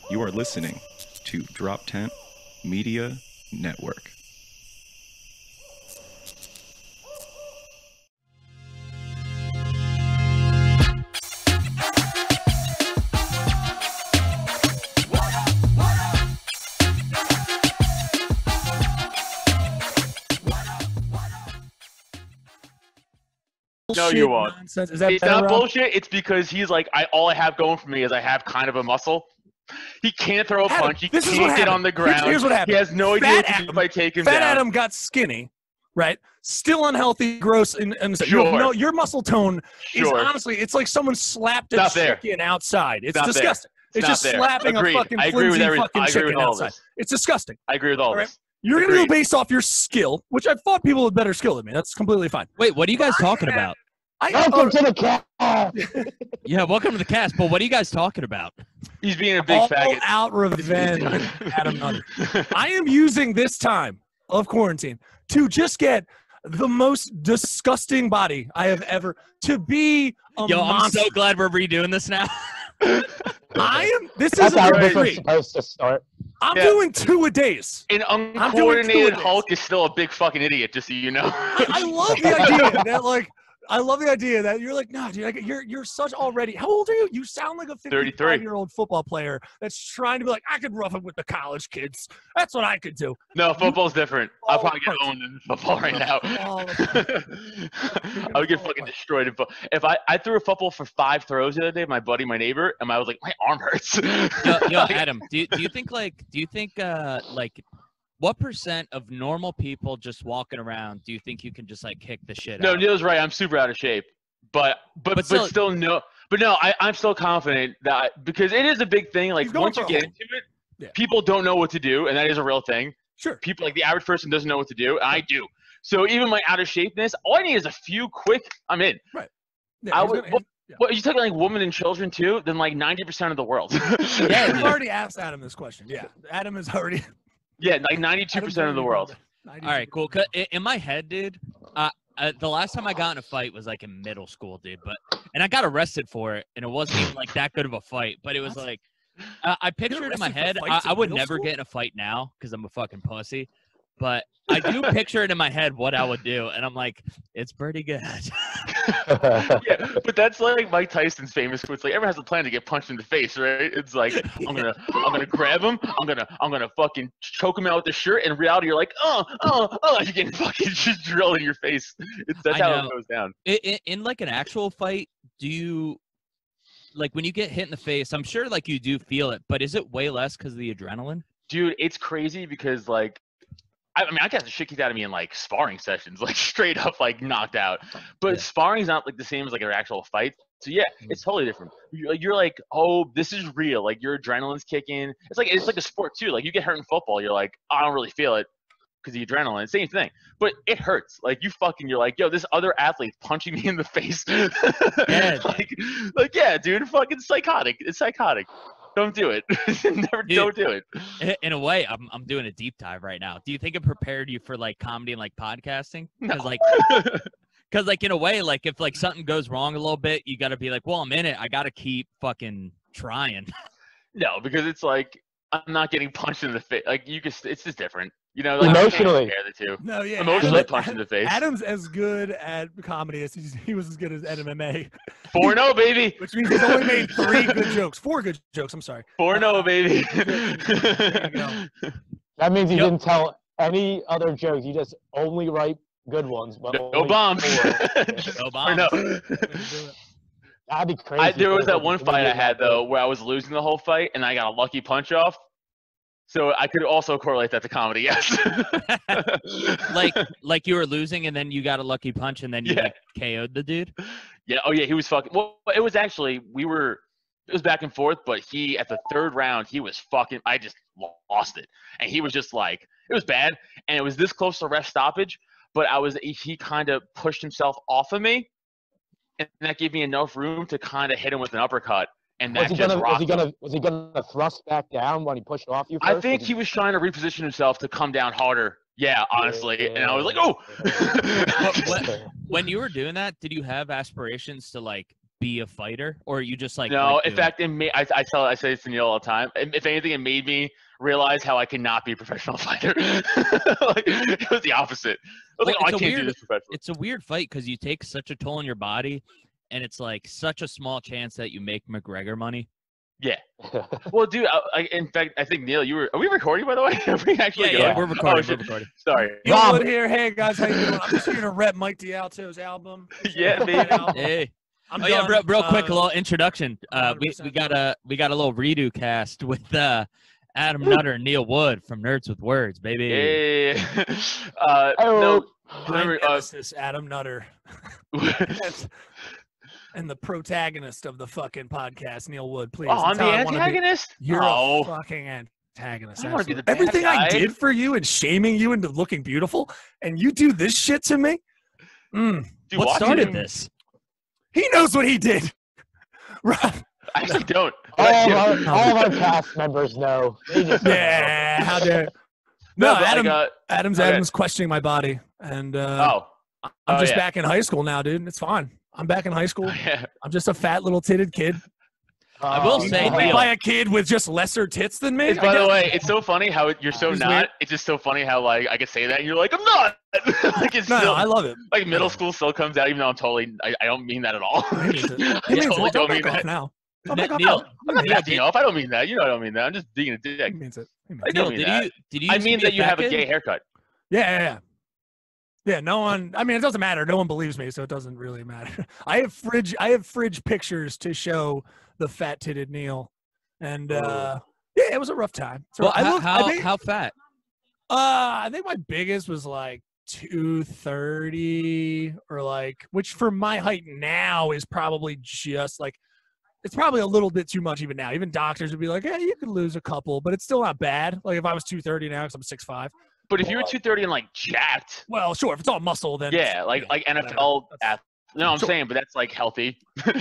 You are listening to DropTent Media Network. No, you won't. Nonsense. Is that It's better, not Rob? bullshit. It's because he's like, all I have going for me is I have kind of a muscle. He can't throw a Adam, punch. He this is can't what get happened. on the ground. Here's what happened. He has no idea Fat what to do Adam- if I take him Fat down. Adam got skinny, right? Still unhealthy, gross, and Sure. your muscle tone is Sure. honestly, it's like someone slapped a Not there. chicken outside. It's Not there. disgusting. It's not just there. slapping Agreed. a fucking I agree with flimsy every- fucking I agree with chicken all of outside. this. It's disgusting. I agree with all All right. this. You're going to go Agreed. based off your skill, which I thought people with better skill than me. That's completely fine. Wait, what are you guys talking about? Welcome to the cast. Yeah, welcome to the cast, but what are you guys talking about? He's being a big All faggot. out revenge, Adam Nutter. I am using this time of quarantine to just get the most disgusting body I have ever to be a Yo, I'm monster. so glad we're redoing this now. This That's isn't how a this was three. supposed to start. I'm Yeah. doing 2-a-days. An doing uncoordinated two-a-days. Hulk is still a big fucking idiot, just so you know. I love the idea that I love the idea that you're like, no, dude, like, you're such already. How old are you? You sound like a 33. 55-year-old football player that's trying to be like, I could rough it with the college kids. That's what I could do. No, football's different. I'll Oh, probably get hurts. owned in football right now. Oh, I would get fucking destroyed. If I threw a football for 5 throws the other day, my buddy, my neighbor, and I was like, my arm hurts. Yo, Adam, do you think what % of normal people just walking around do you think you can just like kick the shit No, out? Neil's right. I'm super out of shape, but still no. But no, I'm still confident that because it is a big thing. Like He's going once you for get a- into it, Yeah. people don't know what to do, and that is a real thing. sure. People like the average person doesn't know what to do, and I do. So even my out of shapeness, all I need is a few quick. I'm in. Yeah, I he's would- gonna- yeah. What you talking like women and children too? Then like 90% of the world. Yeah, We've dude. already asked Adam this question. Yeah, Adam is already. Yeah, like 92% of the world. All right, cool. 'Cause in my head, dude, the last time I got in a fight was like in middle school, dude. And I got arrested for it, and it wasn't even like that good of a fight. But it was What? like, I pictured in my arrested for head, fights I in would middle never school? get in a fight now because I'm a fucking pussy. But I do picture it in my head what I would do, and I'm like, it's pretty good. Yeah, but that's like Mike Tyson's famous quote. It's like everyone has a plan to get punched in the face, right? It's like I'm gonna grab him. I'm gonna fucking choke him out with the shirt. And in reality, you're like, oh, you're getting fucking just drilled in your face. That's I how know. it goes down. In like an actual fight, do you like when you get hit in the face? I'm sure like you do feel it, but is it way less because of the adrenaline? Dude, it's crazy because like I mean I got the shit kicked out of me in like sparring sessions, like straight up like knocked out. But Yeah. sparring's not like the same as like an actual fight. So yeah, it's totally different. You're like, oh, this is real. Like your adrenaline's kicking. It's like a sport too. Like you get hurt in football, you're like, I don't really feel it because the adrenaline. Same thing, but it hurts. Like you're like, yo, this other athlete's punching me in the face. Yeah. like yeah, dude, fucking psychotic. It's psychotic. Don't do it. Never. Dude. Don't do it. In a way, I'm doing a deep dive right now. Do you think it prepared you for like comedy and like podcasting? Because like in a way, like if like something goes wrong a little bit, you got to be like, well, I'm in it. I got to keep fucking trying. No, because it's like I'm not getting punched in the face. Like you can, it's just different. You know, like Emotionally. you can't compare the two. No, yeah. Emotionally Adam- punched in the face. Adam's as good at comedy as he was as good as at MMA, 4-0, baby. which means he's only made 4 good jokes. I'm sorry. 4-0, baby. There you go. That means you Yep. didn't tell any other jokes. You just only write good ones. But No only bombs. 4. No bombs. 4-0. That'd be crazy. There was if that it one was fight I really had that though where I was losing the whole fight and I got a lucky punch off. So I could also correlate that to comedy, yes. like you were losing and then you got a lucky punch and then you Yeah. like KO'd the dude. Yeah. Oh yeah, he was fucking. Well, it was actually it was back and forth, but he at the 3rd round he was fucking. I just lost it, and he was just like it was bad, and it was this close to ref stoppage. But he kind of pushed himself off of me, and that gave me enough room to kind of hit him with an uppercut, and that just rocked him. was he gonna thrust back down when he pushed off you first? I think he was trying to reposition himself to come down harder. Yeah, honestly, and I was like, oh. When you were doing that, did you have aspirations to like be a fighter, or you just like? No, like in doing fact, it made, I say this to Neil all the time. If anything, it made me realize how I cannot be a professional fighter. Like, it was the opposite. I was like, Well, oh, I it's a can't do weird- this professionally. It's a weird fight because you take such a toll on your body, and it's like such a small chance that you make McGregor money. Well, dude, in fact, I think Neil, are we recording, by the way? Are we actually Yeah, going? we're recording. Oh, shit. We're recording. Sorry. Neil Rob- Wood here. Hey guys, how you doing? I'm just here to rep Mike D'Alto's album. Yeah, Great baby. album. Hey. I'm Oh yeah, done. real quick, a little introduction. We 100% got a little redo cast with Adam Nutter and Neil Wood from Nerds with Words, baby. Yeah. Oh. my remember, nemesis, Adam Nutter, and the protagonist of the fucking podcast, Neil Wood. Please, oh, I'm That's the how I wanna be. antagonist? You're oh. a fucking antagonist. I wanna be absolutely. the bad Everything I guy. did for you and shaming you into looking beautiful, and you do this shit to me. Dude, What watching started him- this? He knows what he did. Right. I actually don't. all of our cast members know. They just Yeah. How dare? No, but, Adam. like, Adam's okay. Adam's questioning my body, and oh. I'm just yeah. back in high school now, dude. It's fine. I'm back in high school. Yeah. I'm just a fat little titted kid. I will Oh, say, no. Neil- By a kid with just lesser tits than me. It's, by the way, it's so funny how you're so It's not. weird. It's just so funny how, like, I could say that and you're like, I'm not. Like, it's No, still, I love it. like, middle school still comes out, even though I'm totally, I don't mean that at all. He means it. I He means totally it. Don't don't mean back off that. now. Don't back off Neil, now. I'm not Neil, backing did- off. I don't mean that. You know I don't mean that. I'm just being a dick. He means it. He means I it. don't Neil, mean did that. you I used to mean be that you have a fat gay kid? haircut. Yeah. Yeah, no one. I mean, it doesn't matter. No one believes me, so it doesn't really matter. I have fridge pictures to show the fat titted Neil, and yeah, it was a rough time. So Well, how how fat? I think my biggest was like 230, or like, which for my height now is probably just like, it's probably a little bit too much even now. Even doctors would be like, yeah, you could lose a couple, but it's still not bad. Like if I was 230 now, because I'm 6'5". But if you were 230 and, like, jacked, Well, sure, if it's all muscle, then yeah, like NFL athletes. No, I'm Sure. saying, but that's, like, healthy. Oh,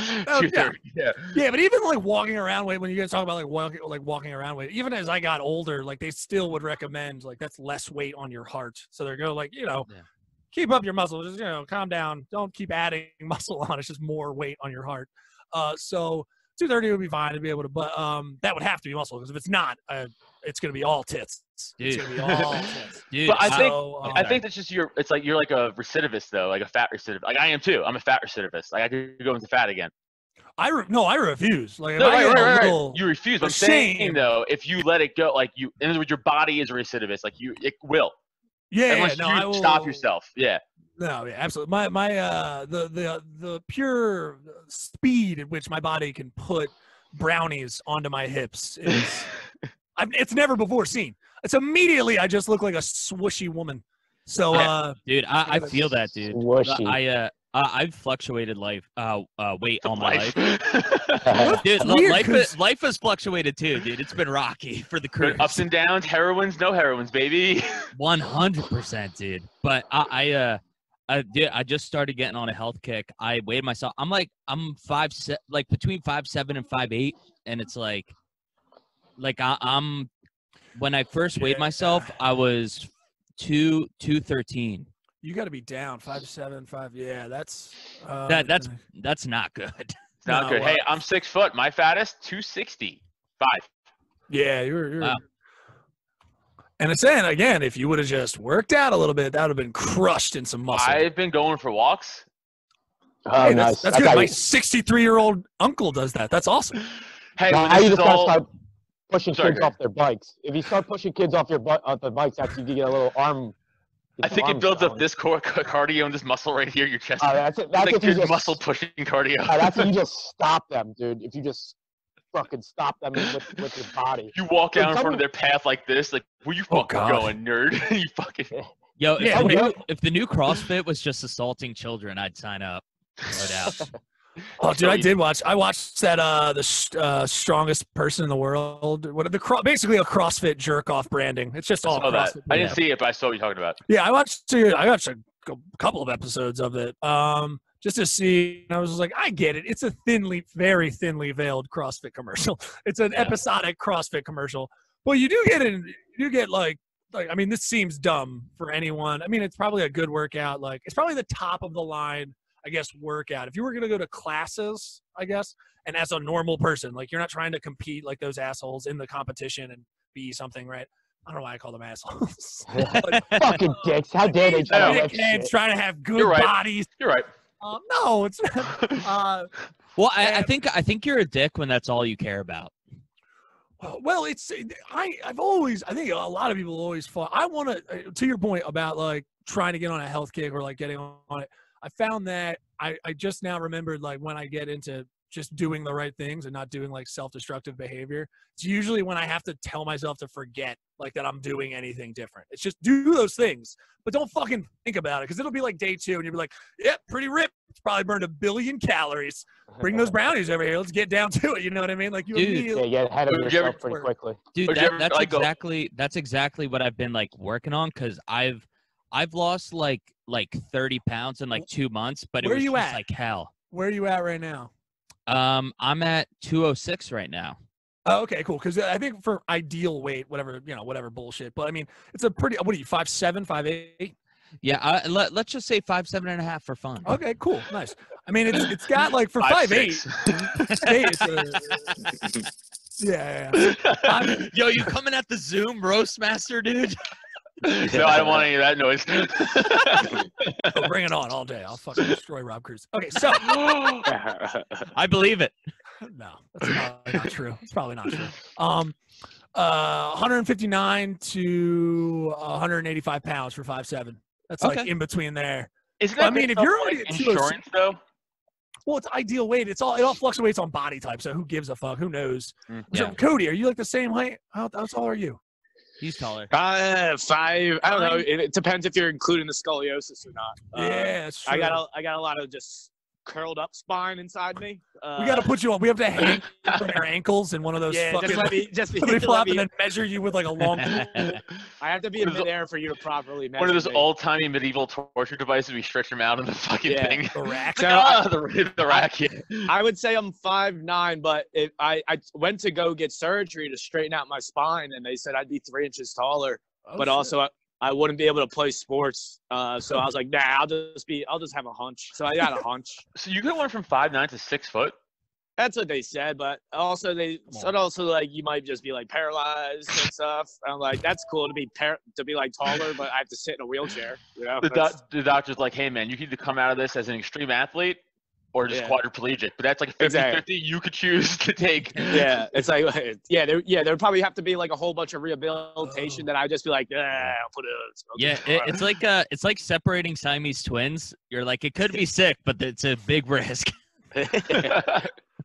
230. Yeah. Yeah, but even like walking around weight, when you guys talk about like walking around weight, even as I got older, like they still would recommend like that's less weight on your heart. So they're going like, Yeah. keep up your muscle, just calm down, don't keep adding muscle on. It's just more weight on your heart. So 230 would be fine to be able to, but that would have to be muscle, because if it's not, it's gonna be all tits. It's Dude. gonna be all tits. Dude, But I think- So, I think that's just it's like you're like a recidivist, though, like a fat recidivist. Like I am, too. I'm a fat recidivist. Like I could go into fat again. I refuse. Like if No, I get a right. little, You refuse. But I'm saying, shame. though, if you let it go, like in other words, your body is a recidivist. Like it will. Unless no, you I will stop yourself. Yeah. No, yeah, absolutely. My the pure speed at which my body can put brownies onto my hips is it's never before seen. It's immediately I just look like a swooshy woman. So dude, I feel that, dude. Swishy. I've fluctuated weight all my life. Dude, It's weird, life 'cause- life has fluctuated too, dude. It's been rocky for the crew. Good ups and downs, heroines, no heroines, baby. 100%, dude. But dude, I just started getting on a health kick. I weighed myself. I'm 5'7", like between 5'7" and 5'8", and it's like I'm. When I first weighed myself, I was 213. you got to be down 5'7", 5. Yeah, that's That's not good. It's not No, good. Hey, I'm 6 foot. My fattest, 265. yeah. You're Wow. And it's saying again, if you would have just worked out a little bit, that would have been crushed in some muscle. I've been going for walks. Oh, Hey, nice. that's good. My 63-year-old uncle does that. That's awesome. Hey, Now, when you this just is gotta all, start pushing Sorry, kids Greg. off their bikes. If you start pushing kids off the bikes, actually, you get a little arm. I think it arms builds up going. this cardio and this muscle right here, your chest. Oh, that's it. It's That's like if you good just muscle pushing cardio. That's if you just stop them, dude. If you just fucking stop them with your body. You walk Dude, down in front someone- of their path like this, like, where you Oh, fucking God. going, nerd? You fucking. Yo, if, Yeah, if the new CrossFit was just assaulting children, I'd sign up. No doubt. Oh, dude, I watched that the strongest person in the world. Basically a CrossFit jerk off branding. It's just all saw that. CrossFit. I didn't see it, but I saw what you're talking about. Yeah, I watched a couple of episodes of it just to see. And I was just like, I get it. It's a very thinly veiled CrossFit commercial. It's an episodic CrossFit commercial, but you do get like I mean, this seems dumb for anyone. I mean, it's probably a good workout. Like it's probably the top of the line I guess, workout. If you were going to go to classes, I guess, and as a normal person, like you're not trying to compete like those assholes in the competition and be something, right? I don't know why I call them assholes. Fucking dicks. How dare they try to lift Dickheads shit? trying to have good You're right. bodies. You're right. No, it's not. Well, I think you're a dick when that's all you care about. Well, it's I think a lot of people always fall. I want to your point about like trying to get on a health kick or like getting on it. I found that I just now remembered like when I get into just doing the right things and not doing like self-destructive behavior, it's usually when I have to tell myself to forget like that I'm doing anything different. It's just do those things, but don't fucking think about it because it'll be like day 2 and you'll be like, yeah, pretty ripped. It's probably burned 1 billion calories. Bring those brownies over here. Let's get down to it. You know what I mean? Like you immediately Yeah, get ahead of Would you ever- yourself pretty quickly. Dude, Would you ever, that's like, go- exactly what I've been like working on because I've lost like 30 pounds in like 2 months, but it Where was are you just at? like hell. Where are you at right now? I'm at 206 right now. Oh, okay, cool. Because I think for ideal weight, whatever bullshit. But I mean, it's a pretty. What are you? 5'7", 5'8"? Yeah, let's just say 5'7.5" for fun. Okay, cool, nice. I mean, it's got like for 5'6". 5'8". Yeah. Yo, you coming at the Zoom roast master, dude? No, I don't want any of that noise. Oh, bring it on all day. I'll fucking destroy Rob Cruz. Okay, so I believe it. no, that's probably not true. It's probably not true. 159 to 185 pounds for 5'7". That's like Okay. in between there. Isn't Well, that I mean, if based you're off, already like, at 206 insurance though? Well, it's ideal weight. It all fluctuates on body type. So who gives a fuck? Who knows? So Yeah. Cody, are you like the same height? How tall are you? He's taller. 5. I don't know. It depends if you're including the scoliosis or not. Yeah, that's true. I got a lot of just curled up spine inside me. We got to put you on. We have to hang from your ankles in one of those Yeah, fucking just flip let flop me. and then measure you with like a long. I have to be in What is it- midair for you to properly measure One of those me. old-timey medieval torture devices. We stretch them out in the fucking Yeah. thing. The rack. So The rack. Yeah. I would say I'm 5'9", but I went to go get surgery to straighten out my spine, and they said I'd be 3 inches taller, Oh, but shit. also I wouldn't be able to play sports. So I was like, nah, I'll just have a hunch. So I got a hunch. So you went from 5'9" to 6 foot. That's what they said, but also they said also like you might just be like paralyzed and stuff. I'm like, that's cool to be like taller, but I have to sit in a wheelchair. You know, The doctor's like, hey man, you can either come out of this as an extreme athlete or just Yeah. quadriplegic. But that's like a 50-50. Exactly. You could choose to take. yeah, it's like there'd probably have to be like a whole bunch of rehabilitation that I'd just be like, I'll put it. Yeah, it's like separating Siamese twins. You're like, it could be sick, but it's a big risk.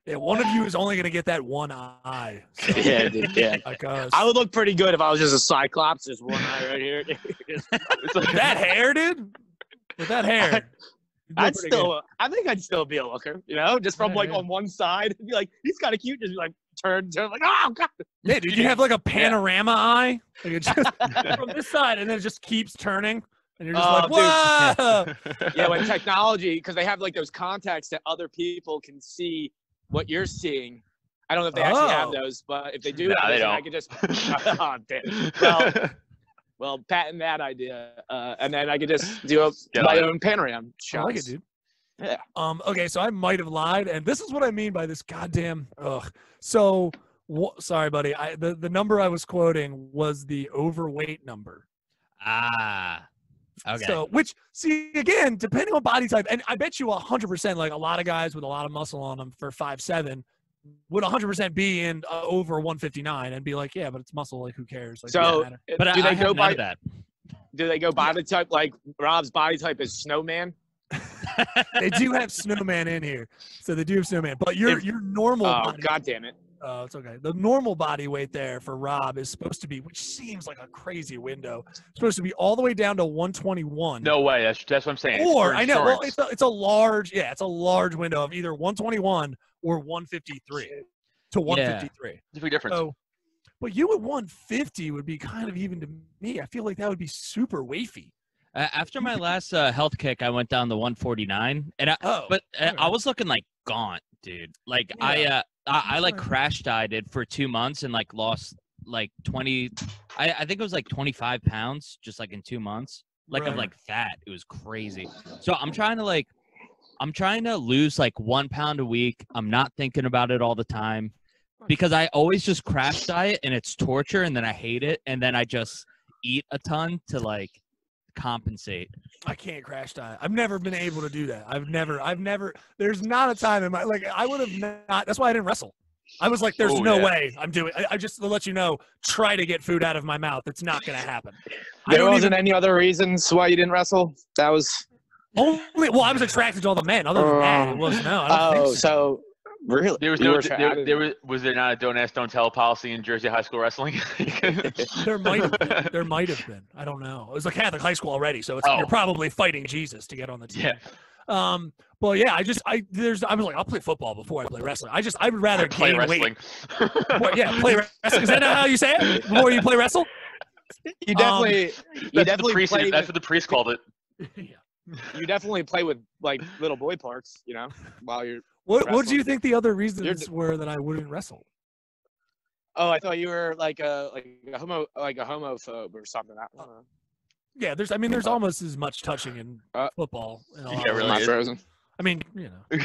Yeah, one of you is only gonna get that one eye. So, yeah, dude, yeah. because I would look pretty good if I was just a cyclops, just one eye right here. It's like, that hair, dude. With that hair, you'd look pretty good. I think I'd still be a looker, you know, just from like Yeah. on one side, be like, he's kind of cute, just be like turn, like, oh god. Yeah, dude, you have like a panorama eye. Like it just from this side, and then it just keeps turning, and you're just Oh, like, whoa. Yeah, when technology, because they have like those contacts that other people can see what you're seeing. I don't know if they actually have Oh. those, but if they do, Nah, have they those, then I don't. could just. Oh, damn. Well, patent that idea, and then I could just do Get my on it. own panorama I like it, shots. dude. Yeah. Okay, so I might have lied, and this is what I mean by this goddamn. So, sorry, buddy. The number I was quoting was the overweight number. Ah. Okay. So, which, see, again, depending on body type, and I bet you 100%, like a lot of guys with a lot of muscle on them for 5'7" would 100% be in over 159 and be like, yeah, but it's muscle. Like, who cares? Like, doesn't So, matter. but do I they have go none by of that. Do they go body type like Rob's body type is snowman? They do have snowman in here, so they do have snowman. But your normal Oh, body, god damn it! oh, it's okay. The normal body weight there for Rob is supposed to be, which seems like a crazy window, supposed to be all the way down to 121. no way. That's what I'm saying. Or For I know, well, insurance. it's a large, yeah, it's a large window of either 121 or 153 to 153. It's a big difference. So, but you at 150 would be kind of even to me. I feel like that would be super wafy. After my last health kick, I went down to 149, and Oh, but okay. I was looking like gaunt, dude. Like Yeah. I like Sure. crash dieted for 2 months and like lost like 20. I think it was like 25 pounds just like in 2 months. Like of Right. like fat. It was crazy. So I'm trying to I'm trying to lose like 1 pound a week. I'm not thinking about it all the time because I always just crash diet and it's torture and then I hate it and then I just eat a ton to like compensate. I can't crash diet. I've never been able to do that. I've never. There's not a time in my like I would have not. That's why I didn't wrestle. I was like, there's no way I'm doing. I just to let you know, try to get food out of my mouth. It's not going to happen. There wasn't any other reasons why you didn't wrestle. That was only. Well, I was attracted to all the men. Other than that, it was no. I don't think so. So really, There was was there not a don't ask, don't tell policy in Jersey high school wrestling? There might have been. There might have been. I don't know. It was a Catholic high school already, so you're probably fighting Jesus to get on the team. Yeah. Well, yeah. I was like, I'll play football before I play wrestling. I would rather play gain wrestling. weight. Play wrestling. Is that not how you say it? Before you play wrestle? you definitely play. That's what the priest called it. Yeah. You definitely play with like little boy parts, you know, while you're. What do you think the other reasons were that I wouldn't wrestle? Oh, I thought you were like a homophobe or something. I don't know. Yeah, there's almost as much touching in football. Really frozen. I mean, you know.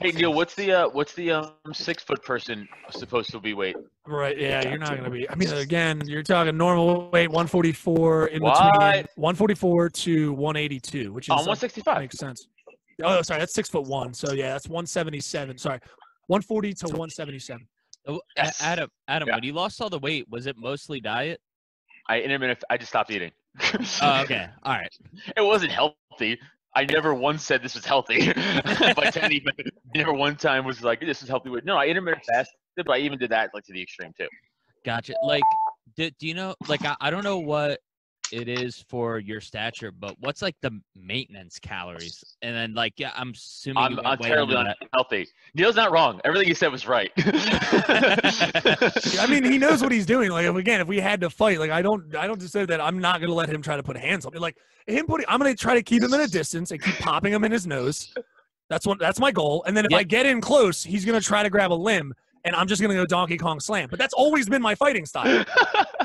Hey Neil, what's the 6 foot person supposed to be weight? Right. Yeah, you're not gonna be. I mean, again, you're talking normal weight 144 in between 144 to 182, which is 165. Makes sense. Oh, sorry, that's 6'1". So yeah, that's 177. Sorry, 140 to 177. Oh, Yes. Adam, Yeah. when you lost all the weight, was it mostly diet? I just stopped eating. Oh, okay. All right. It wasn't healthy. I never once said this was healthy. By 10 even, never one time was like, this is healthy weight. No, I intermittent fasted, but I even did that like to the extreme too. Gotcha. Like, do you know, like, I don't know what it is for your stature, but what's like the maintenance calories? And then like, yeah, I'm assuming I'm terribly unhealthy. Neil's not wrong. Everything he said was right. I mean, he knows what he's doing. Like, if we had to fight, like, I don't just say that I'm not gonna let him try to put hands on me. Like I'm gonna try to keep him in a distance and keep popping him in his nose. That's my goal. And then if I get in close, he's gonna try to grab a limb, and I'm just gonna go Donkey Kong slam. But that's always been my fighting style.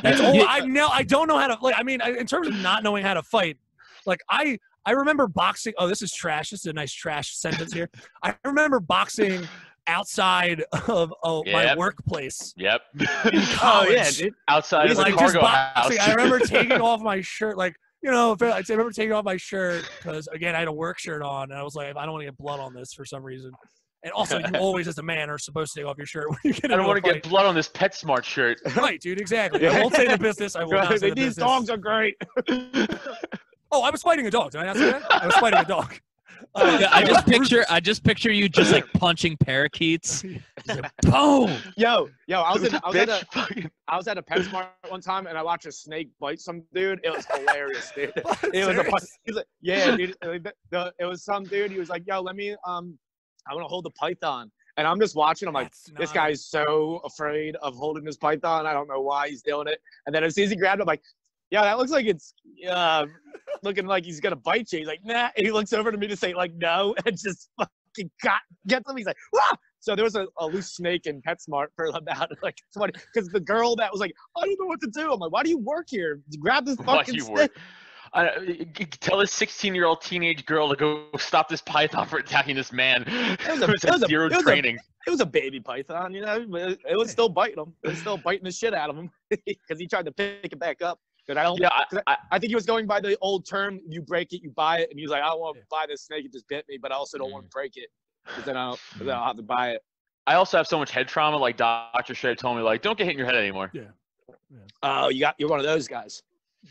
That's all I don't know how to like. I mean, in terms of not knowing how to fight, like I remember boxing. Oh, this is trash. This is a nice trash sentence here. I remember boxing outside of my workplace. Yep. In college. Oh yeah, dude. Outside of the Like cargo just house. boxing. I remember taking off my shirt, like. You know, I remember taking off my shirt because, again, I had a work shirt on, and I was like, I don't want to get blood on this for some reason. And also, you always, as a man, are supposed to take off your shirt when you get I don't want to get blood on this PetSmart shirt. Right, dude, exactly. I won't say the business. I will not say the These business. dogs are great. Oh, I was fighting a dog. Did I not say that? I was fighting a dog. I just picture you just like punching parakeets. Boom. Yo, I was at a PetSmart one time and I watched a snake bite some dude. It was hilarious, dude. It was some dude. He was like, yo, let me I want to hold the python. And I'm just watching. I'm like, this guy's so afraid of holding this python. I don't know why he's doing it. And then as soon as he grabbed it, I'm like, yeah, that looks like it's looking like he's gonna bite you. He's like, nah. And he looks over to me to say like no, and just fucking gets him. He's like, wah! So there was a loose snake in PetSmart for about like 20. Because the girl that was like, I don't know what to do. I'm like, why do you work here? Grab this fucking snake. Tell this 16-year-old teenage girl to go stop this python for attacking this man. It was zero training. It was a baby python, you know. But it was still biting him. It was still biting the shit out of him because he tried to pick it back up. I think he was going by the old term: you break it, you buy it. And he was like, I don't want to buy this snake; it just bit me, but I also don't want to break it because then I'll have to buy it. I also have so much head trauma. Like Dr. Shea told me, like, don't get hit in your head anymore. Yeah. Oh, you're one of those guys.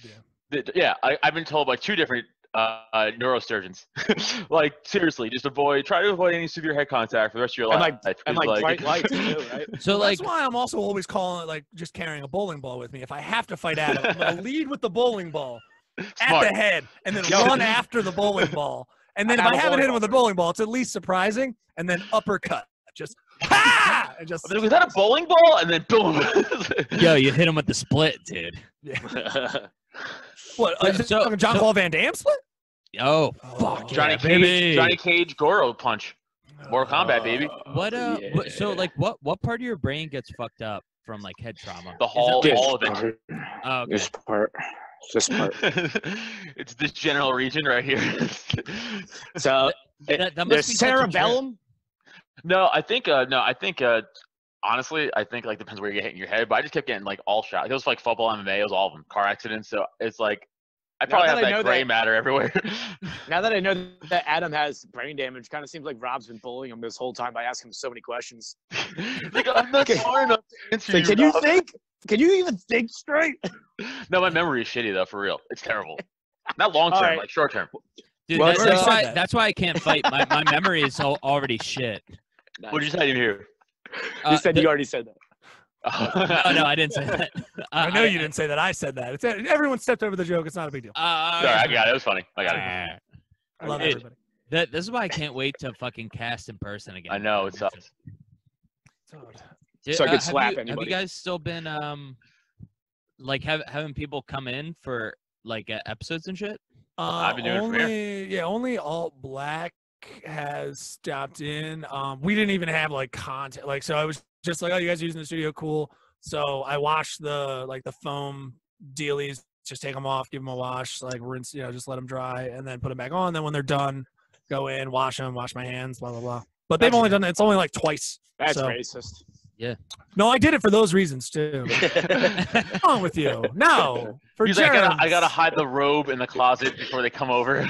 Yeah. I've been told by 2 different neurosurgeons. Like, seriously, try to avoid any severe head contact for the rest of your life. And bright lights too, right? So that's why I'm also always calling it like just carrying a bowling ball with me. If I have to fight Adam, I'm gonna lead with the bowling ball at the head, and then run after the bowling ball. And then if I haven't hit him with a bowling ball, it's at least surprising. And then uppercut, just ha! And just was that a bowling ball? And then boom. Yo, you hit him with the split, dude. Yeah. What? John Claude Van Damme split? Oh, fuck, Johnny Cage Goro punch. Mortal Kombat, baby. So like, what part of your brain gets fucked up from like head trauma? All of it. Oh, okay. This part. This part. It's this general region right here. So That must there's be such a trip. cerebellum. No, I think honestly, I think like depends where you get hit in your head. But I just kept getting like all shots. It was like football, MMA, it was all of them. Car accidents. So it's like I probably that have I know that gray that- matter everywhere. Now that I know that Adam has brain damage, kind of seems like Rob's been bullying him this whole time by asking him so many questions. Like, I'm not smart enough to answer you. Can you Rob. think? Can you even think straight? No, my memory is shitty though, for real. It's terrible. Not long term, All right. like short term. Dude, Well, that's why I can't fight. My memory is already shit. What did you say here? You said you already said that. No, I didn't say that. I know you didn't say that. I said that. Everyone stepped over the joke. It's not a big deal. Sorry, I got it. It was funny. I got it. I love Hey. everybody. This is why I can't wait to fucking cast in person again. I know it sucks. So I could have slap you, Have anybody. you guys still been like having people come in for like episodes and shit? I've been doing it for only Alt Black has stopped in. We didn't even have like content. Like, so I was just like, oh, you guys are using the studio, cool. So I washed the foam dealies, just take them off, give them a wash, like rinse, just let them dry, and then put them back on. Then when they're done, go in, wash them, wash my hands, blah blah blah. But they've only done it. It's only like twice. That's so. racist. No, I did it for those reasons too. What's wrong with you? No, for He's like, germs. I gotta hide the robe in the closet before they come over.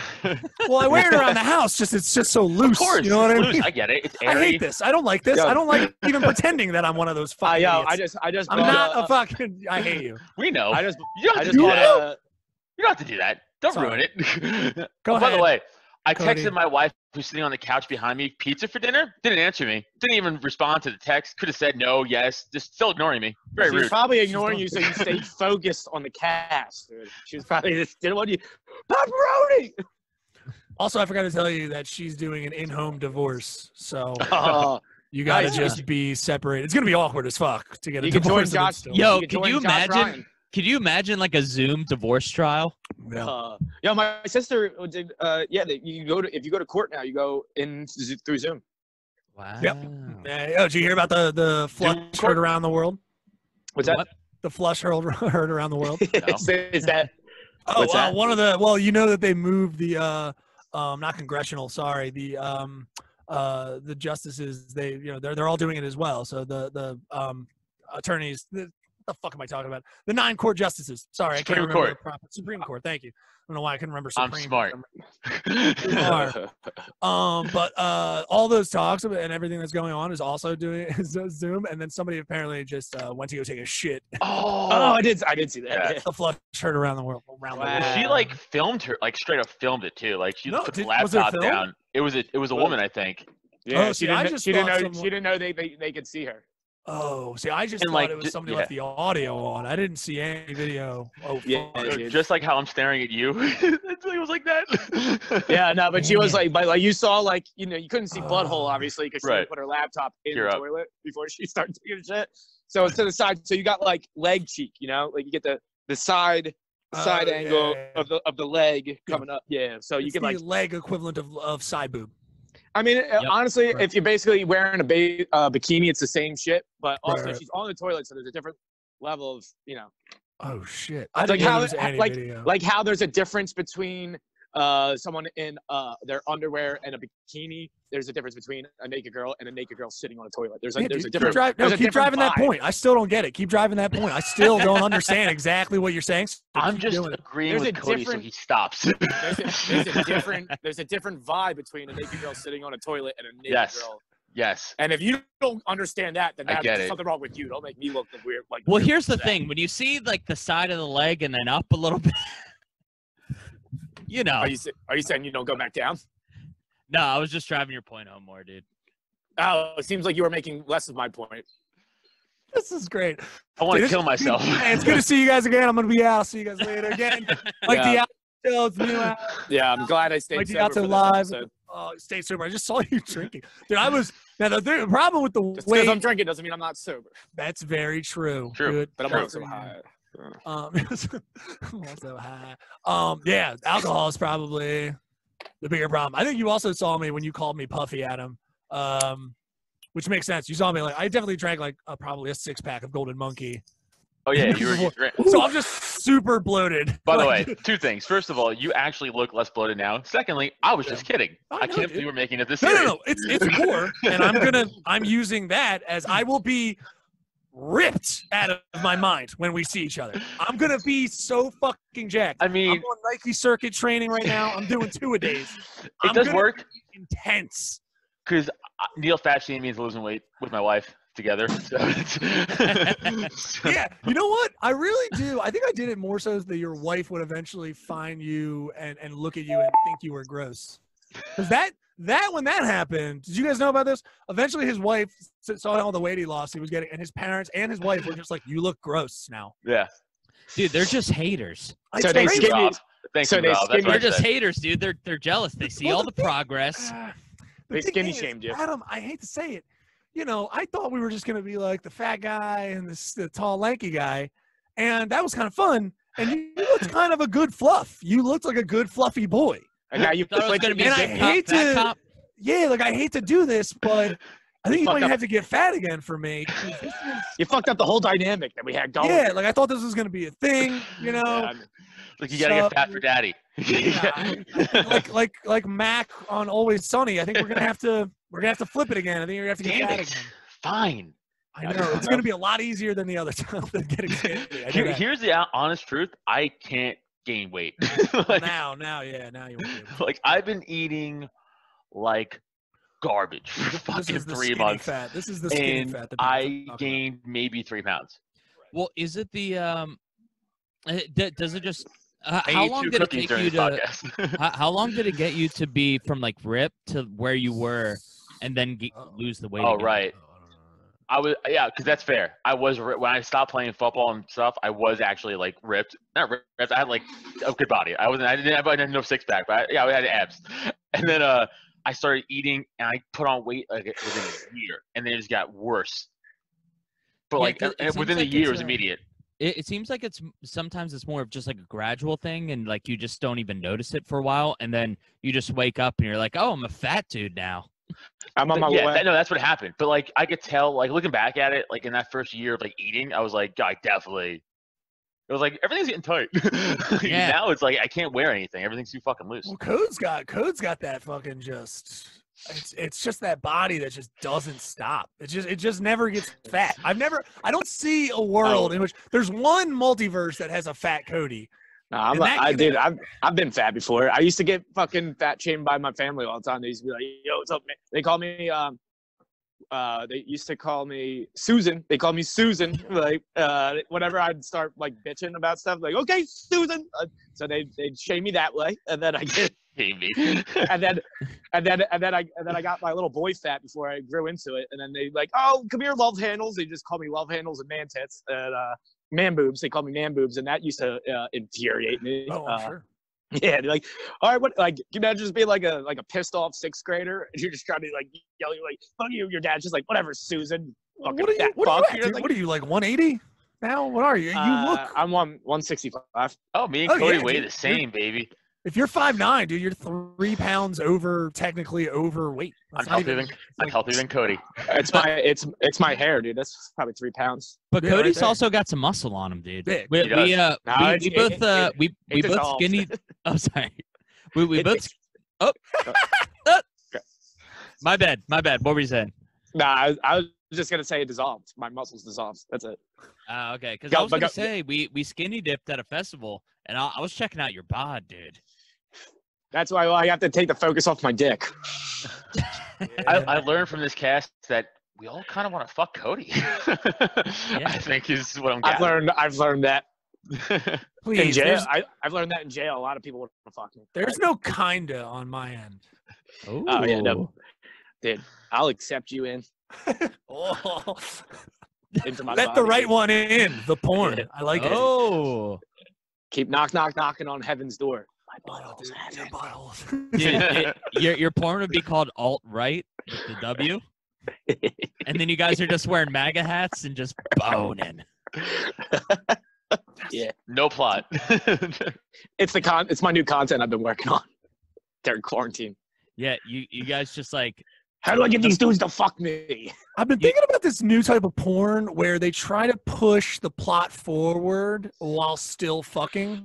Well, I wear it around the house. It's just so loose. Of course, you know what I it's mean? loose. I get it. It's I airy. hate this. I don't like this. Yo. I don't like even pretending that I'm one of those fucking Yo, idiots. I just I'm bought not a fucking. I hate you. We know. I just You don't I have to just do bought that. a. You don't have to do that. Don't Sorry. ruin it. Go By ahead. the way, I Cody. texted my wife, who's sitting on the couch behind me, pizza for dinner. Didn't answer me. Didn't even respond to the text. Could have said no, yes. Just still ignoring me. Very She's rude. probably ignoring you so you stay focused on the cast, dude. She's probably just didn't want you. Pepperoni. Also, I forgot to tell you that she's doing an in-home divorce, so Oh, you got to nice. just be separated. It's gonna be awkward as fuck to get a you can join divorce. Josh. Yo, can could join you Josh imagine? Ryan. Could you imagine like a Zoom divorce trial? Yeah. Yo, my sister did. You go to if you go to court now, you go in through Zoom. Wow. Yep. Oh, did you hear about the flush heard around the world? What's that? The flush heard around the world. Is that? Oh, What's that? one of the you know that they moved the not congressional, sorry, the justices, they they're all doing it as well. So the attorneys, what the fuck am I talking about? The 9 court justices. Sorry, I can't Supreme remember Court. the proper Supreme Court. Thank you. I don't know why I couldn't remember I'm Supreme. smart. You are. But all those talks and everything that's going on is also doing Zoom, and then somebody apparently just went to go take a shit. Oh, I did see that. Yeah. The flush heard around the world. Wow. She like filmed her, like straight up filmed it too. Like she No, put the was it laptop filmed? down. It was a woman, I think. Yeah, Oh, she see, I didn't. just She didn't thought know. someone- She didn't know they could see her. Oh, see, I just And, thought like, it was somebody yeah. left the audio on. I didn't see any video. Oh, Yeah, fuck. dude. Just like how I'm staring at you. It was like that. Yeah, no, but she was like, but like you saw, like you couldn't see butthole obviously because she Right. put her laptop in You're the up. toilet before she started taking a shit. So it's to the side. So you got like leg cheek, like you get the side Oh, angle yeah. of the leg coming up. Yeah, so you It's can the like. leg equivalent of side boob. I mean, honestly, Right. if you're basically wearing a bikini, it's the same shit. But also, Right. she's on the toilet, so there's a different level of Oh shit! I like didn't know how there was any video. like how there's a difference between someone in their underwear and a bikini. There's a difference between a naked girl and a naked girl sitting on a toilet. There's Yeah, a dude, different. keep there's a keep different driving that vibe. point. I still don't get it. Keep driving that point. I still don't understand exactly what you're saying. So I'm keep just doing it. agreeing There's with a Cody so different- he stops. There's a different vibe between a naked girl sitting on a toilet and a naked Yes. girl. Yes. And if you don't understand that, then I that's get it. something wrong with you. Don't make me look weird. Like, Well, weird here's the with that. thing: when you see like the side of the leg and then up a little bit, Are you saying you don't go back down? No, I was just driving your point home more, dude. Oh, it seems like you were making less of my point. This is great. I want Dude, to this kill is- myself. Hey, it's good to see you guys again. I'm gonna be out. I'll see you guys later again. Like Yeah. the show, it's new out. Yeah, I'm glad I stayed Like the sober outside for this live. episode. Oh, stay sober. I just saw you drinking, dude. I was now the problem with the Just because I'm weight. drinking doesn't mean I'm not sober. That's very true. True. Good. But I'm Good also for you. high. I'm also high. Yeah, alcohol is probably the bigger problem. I think you also saw me when you called me puffy, Adam. Which makes sense. You saw me like I definitely drank like probably a 6-pack of Golden Monkey. Oh yeah, you were. So I'm just super bloated. By the Like, way, two things. First of all, you actually look less bloated now. Secondly, I was just kidding. I I know, can't dude. believe we're making it this no, serious. no, no. It's poor, and I'm using that as I will be ripped out of my mind when we see each other. I'm gonna be so fucking jacked. I I'm mean, on Nike circuit training right now. I'm doing 2-a-days. it does gonna work be intense. because Neil fat shaming means losing weight with my wife together. So Yeah, you know what? I really do. I think I did it more so that your wife would eventually find you and look at you and think you were gross. Because that when that happened, did you guys know about this? Eventually, his wife saw all the weight he lost. He was getting, and his parents and his wife were just like, "You look gross now." yeah. Dude, they're just haters. It's So they crazy. skip you. Rob. Thank So you, they Rob. That's skinny- what I They're just said. haters, dude. They're jealous. They see Well, all the the progress. The They thing skinny is, shamed you. Adam, I hate to say it. You know, I thought we were just gonna be like the fat guy and the tall, lanky guy, and that was kind of fun. And you looked kind of a good fluff. You looked like a good fluffy boy. And now you Thought it was gonna be And I good cop, hate bad to- cop. Yeah, like I hate to do this, but I think you fucked might up. have to get fat again for me. 'Cause this is- you fucked up the whole dynamic that we had going. yeah, like I thought this was gonna be a thing, you know. Yeah, Like you gotta get fat for daddy. Like Mac on Always Sunny. I think we're gonna have to flip it again. I think you're gonna have to get Damn fat it. again. Fine. I know it's gonna be a lot easier than the other time than getting skinny. I know that. Here's the honest truth. I can't gain weight. like, now you won't be able to. like I've been eating like garbage for This fucking is the 3 skinny months. fat. This is the skinny And fat. That I people talk about. gained maybe 3 pounds. Well, is it the does it just I how ate long 2 did it cookies take during you this to podcast. how long did it get you to be from like rip to where you were and then lose the weight Oh, again? right. I was, yeah, because that's fair. I was when I stopped playing football and stuff. I was actually like ripped, not ripped. I had like a good body. I didn't have no six pack, but I had abs. And then I started eating, and I put on weight like within a year, and then it just got worse. But Yeah, like 'cause it within seems a like year, it's it was a- immediate. It seems like sometimes it's more of just like a gradual thing, and like you just don't even notice it for a while, and then you just wake up and you're like, oh, I'm a fat dude now. I'm on my Yeah, way. no, that's what happened. But like I could tell, like looking back at it, like in that first year of like eating, I was like, I definitely. It was like everything's getting tight. Yeah. Now it's like I can't wear anything. Everything's too fucking loose. Well, Code's got that fucking just. It's just that body that just doesn't stop. It just never gets fat. I don't see a world in which there's one multiverse that has a fat Cody. No, And that I can- did. I've been fat before. I used to get fucking fat shamed by my family all the time. They used to be like, "Yo, what's up, man?" They call me. They used to call me Susan. They call me Susan. Like, whenever I'd start like bitching about stuff, like, "Okay, Susan." So they'd shame me that way, and then I get, Hate me. and then I got my little boy fat before I grew into it, and then they like, "Oh, come here, love handles." They just call me love handles and man tits and man boobs. They call me man boobs, and that used to infuriate me. Oh, I'm sure. Yeah, they're like, all right, what? Like, you imagine just being like a pissed off sixth grader, and you're just trying to like yell, you're like, "Fuck you!" Your dad's just like, "Whatever, Susan." What are you? fat What are you fuck." at, You're dude? like, What are you like 180 now? What are you? You look. I'm 165. Oh, me and Oh, Cody yeah, weigh dude. the same, baby. If you're 5'9", dude, you're 3 pounds technically overweight. I'm That's not even- healthier it's like- than Cody. It's my hair, dude. That's probably 3 pounds. But Yeah, right Cody's there. also got some muscle on him, dude. Big. We He does. No, it we both dissolves. skinny. Oh, sorry. We It- both. it's- Oh, my bad. What were you saying? Nah, I was just gonna say it dissolved. My muscles dissolved. That's it. Okay, because Go- I was gonna go- say we skinny dipped at a festival, and I was checking out your bod, dude. That's why I have to take the focus off my dick. I learned from this cast that we all kind of want to fuck Cody. I think is what I'm gathering. I've learned that in Please, jail. there's, I've learned that in jail. A lot of people want to fuck me. there's no kinda on my end. Oh, yeah, no. Dude, I'll accept you in Oh, into my let body. the right one in. The porn. Yeah. I like it. Oh, Keep knocking on heaven's door. My Oh, butthole's dude, heaven. your buttholes. dude, your porn would be called alt right with the W, and then you guys are just wearing MAGA hats and just boning. No plot. It's my new content I've been working on during quarantine. Yeah, you guys just like How do I get these dudes to fuck me? I've been thinking about this new type of porn where they try to push the plot forward while still fucking.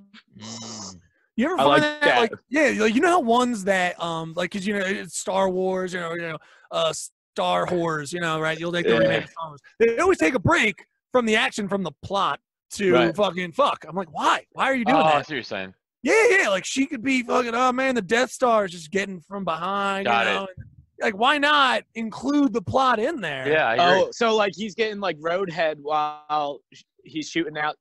You ever I find like that? that. Like, yeah, like, you know how ones that like, cause it's Star Wars, Star Whores, right? You'll take the remake of Star Wars. They always take a break from the action, from the plot to fucking fuck. I'm like, why? Why are you doing that? I see what you're saying. Yeah, like she could be fucking, oh man, the Death Star is just getting from behind, Got it. Like, why not include the plot in there? Yeah, I agree. Oh, so like he's getting like roadhead while he's shooting out.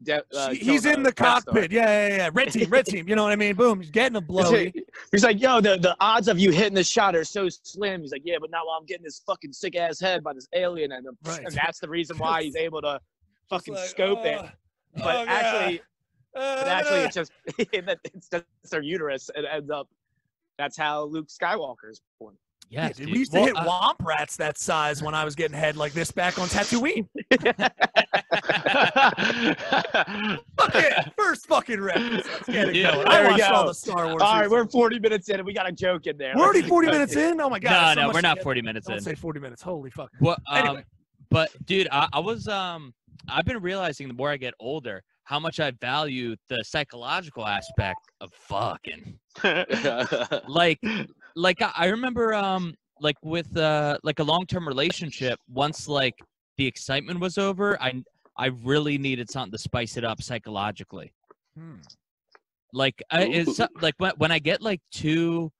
He's in the cockpit. Yeah. Red team. You know what I mean? Boom. He's getting a blowy. He's like, yo, the odds of you hitting this shot are so slim. He's like, yeah, but now I'm getting this fucking sick ass head by this alien, and that's the reason why he's able to fucking scope it. But actually, it's just it's just their uterus. It ends up. That's how Luke Skywalker is born. Yeah, dude, we used to hit womp rats that size when I was getting head like this back on Tatooine. First fucking reference. Let's get it going. I watched all the Star Wars. All right, we're 40 minutes in and we got a joke in there. We're already 40 minutes in? Oh my God. No, we're not 40 minutes in. Don't say 40 minutes. Holy fuck. Well, anyway. But dude, I've been realizing the more I get older how much I value the psychological aspect of fucking. like I remember like with like a long-term relationship, once like the excitement was over, I really needed something to spice it up psychologically. Like it's like when I get like too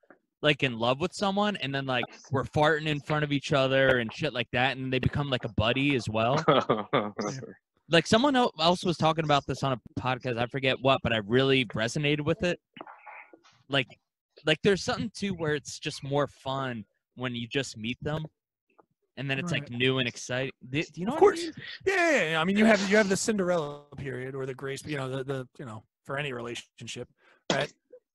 like in love with someone and then like we're farting in front of each other and shit like that, and they become like a buddy as well. Like someone else was talking about this on a podcast, I forget what, but I really resonated with it. Like there's something too where it's just more fun when you just meet them, and then it's like new and exciting. Do you know? Of course, yeah. I mean, you have the Cinderella period or the grace, the for any relationship, right?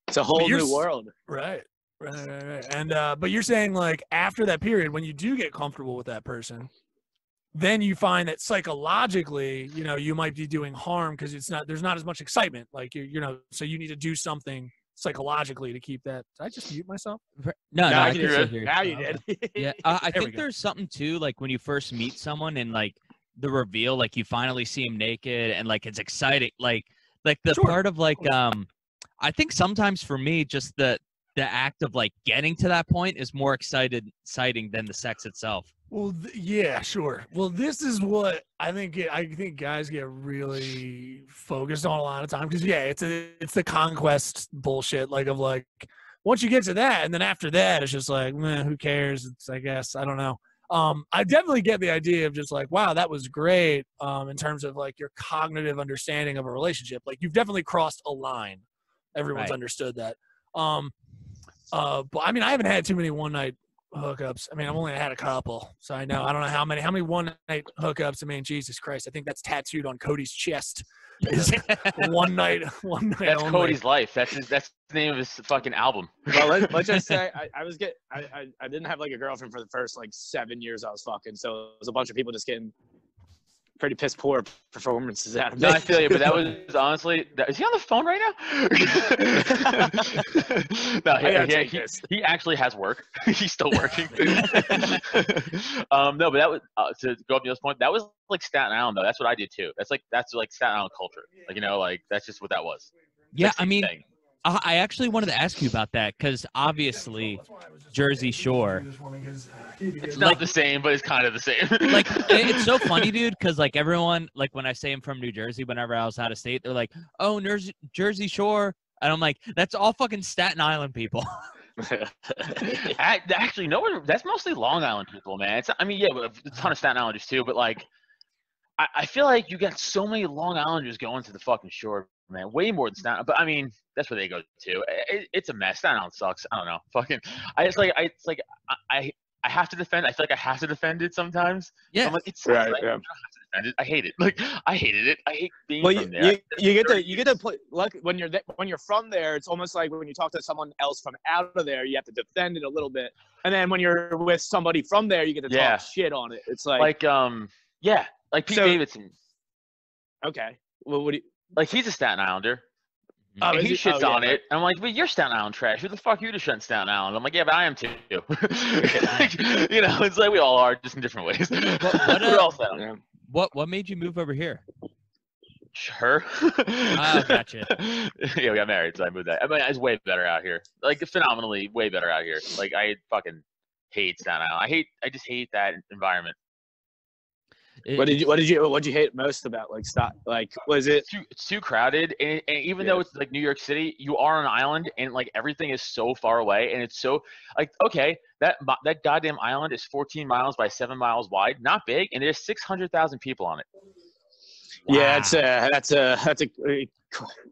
It's a whole new world, right. And but you're saying like after that period, when you do get comfortable with that person, then you find that psychologically, you might be doing harm because there's not as much excitement. Like so you need to do something psychologically to keep that. Did I just mute myself? No, I can hear you. Now you did. Yeah, I think there's something too, like when you first meet someone and like the reveal, like you finally see him naked and like it's exciting, like the part of like I think sometimes for me just the act of like getting to that point is more exciting than the sex itself. Well, yeah, sure. Well, this is what I think guys get really focused on a lot of time because it's the conquest bullshit. Like once you get to that, and then after that, it's just like, who cares? It's, I guess, I don't know. I definitely get the idea of just like, wow, that was great. In terms of like your cognitive understanding of a relationship, like you've definitely crossed a line. Everyone's understood that. But I mean, I haven't had too many one night hookups. I mean, I've only had a couple, so I don't know how many one night hookups. I mean, Jesus Christ, I think that's tattooed on Cody's chest. one night that's only. Cody's life. That's the name of his fucking album. Well, let's just say I didn't have like a girlfriend for the first like 7 years I was fucking, so it was a bunch of people just getting pretty piss poor performances out of me. No, I feel you, but that was honestly. Is he on the phone right now? No, he actually has work. He's still working. No, but that was to go up Neil's point. That was like Staten Island though. That's what I did too. That's like Staten Island culture. Like like that's just what that was. Yeah, I mean. I actually wanted to ask you about that because obviously Jersey Shore. It's not the same, but it's kind of the same. Like it's so funny, dude, because like everyone, like when I say I'm from New Jersey, whenever I was out of state, they're like, "Oh, Jersey Shore," and I'm like, "That's all fucking Staten Island people." Actually, no, that's mostly Long Island people, man. A ton of Staten Islanders too, but like, I feel like you got so many Long Islanders going to the fucking shore, man. Way more than Staten. But I mean, that's where they go to. It's a mess. Staten Island sucks. I don't know. Fucking. I have to defend. I feel like I have to defend it sometimes. Yeah. I'm like, it's right. I don't have to defend it. I hate it. Like I hated it. I hate being from there. You get to play. Like when you're from there, it's almost like when you talk to someone else from out of there, you have to defend it a little bit. And then when you're with somebody from there, you get to talk shit on it. It's like like Pete Davidson. Okay. Well, what do you? Like he's a Staten Islander. Oh, And is he shits yeah, on right. it. I'm like, but you're Staten Island trash. Who the fuck are you to shut Staten Island? I'm like, yeah, but I am too. It's like we all are, just in different ways. We're all Staten Island. Yeah. What made you move over here? Her. Oh, gotcha. Yeah, we got married, so I moved that. I mean, it's way better out here. Like, phenomenally way better out here. Like, I fucking hate Staten Island. I just hate that environment. What did you hate most about like stop? Like, was it? It's too crowded, and even though it's like New York City, you are on an island, and like everything is so far away, and it's so like okay, that goddamn island is 14 miles by 7 miles wide, not big, and there's 600,000 people on it. Yeah, Wow. that's a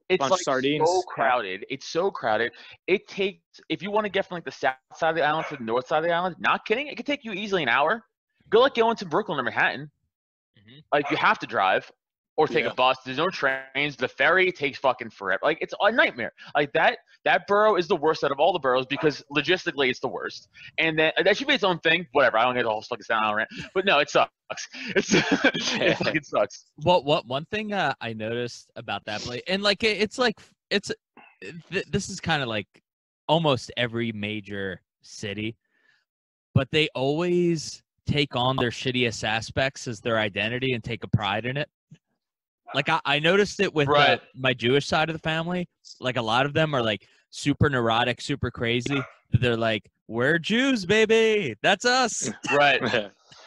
It's bunch like of sardines. so crowded. It's so crowded. It takes if you want to get from like the south side of the island to the north side of the island. Not kidding, it could take you easily an hour. Go like going to Brooklyn or Manhattan. Like you have to drive or take a bus. There's no trains. The ferry takes fucking forever. Like it's a nightmare. Like that borough is the worst out of all the boroughs because logistically it's the worst. And then that should be its own thing. Whatever. I don't get the whole fucking Staten Island rant. But no, it sucks. It sucks. What one thing I noticed about that place, and like this is kind of like almost every major city, but they always take on their shittiest aspects as their identity and take a pride in it. Like I noticed it with my Jewish side of the family. Like a lot of them are like super neurotic, super crazy. They're like, we're Jews, baby. That's us. Right.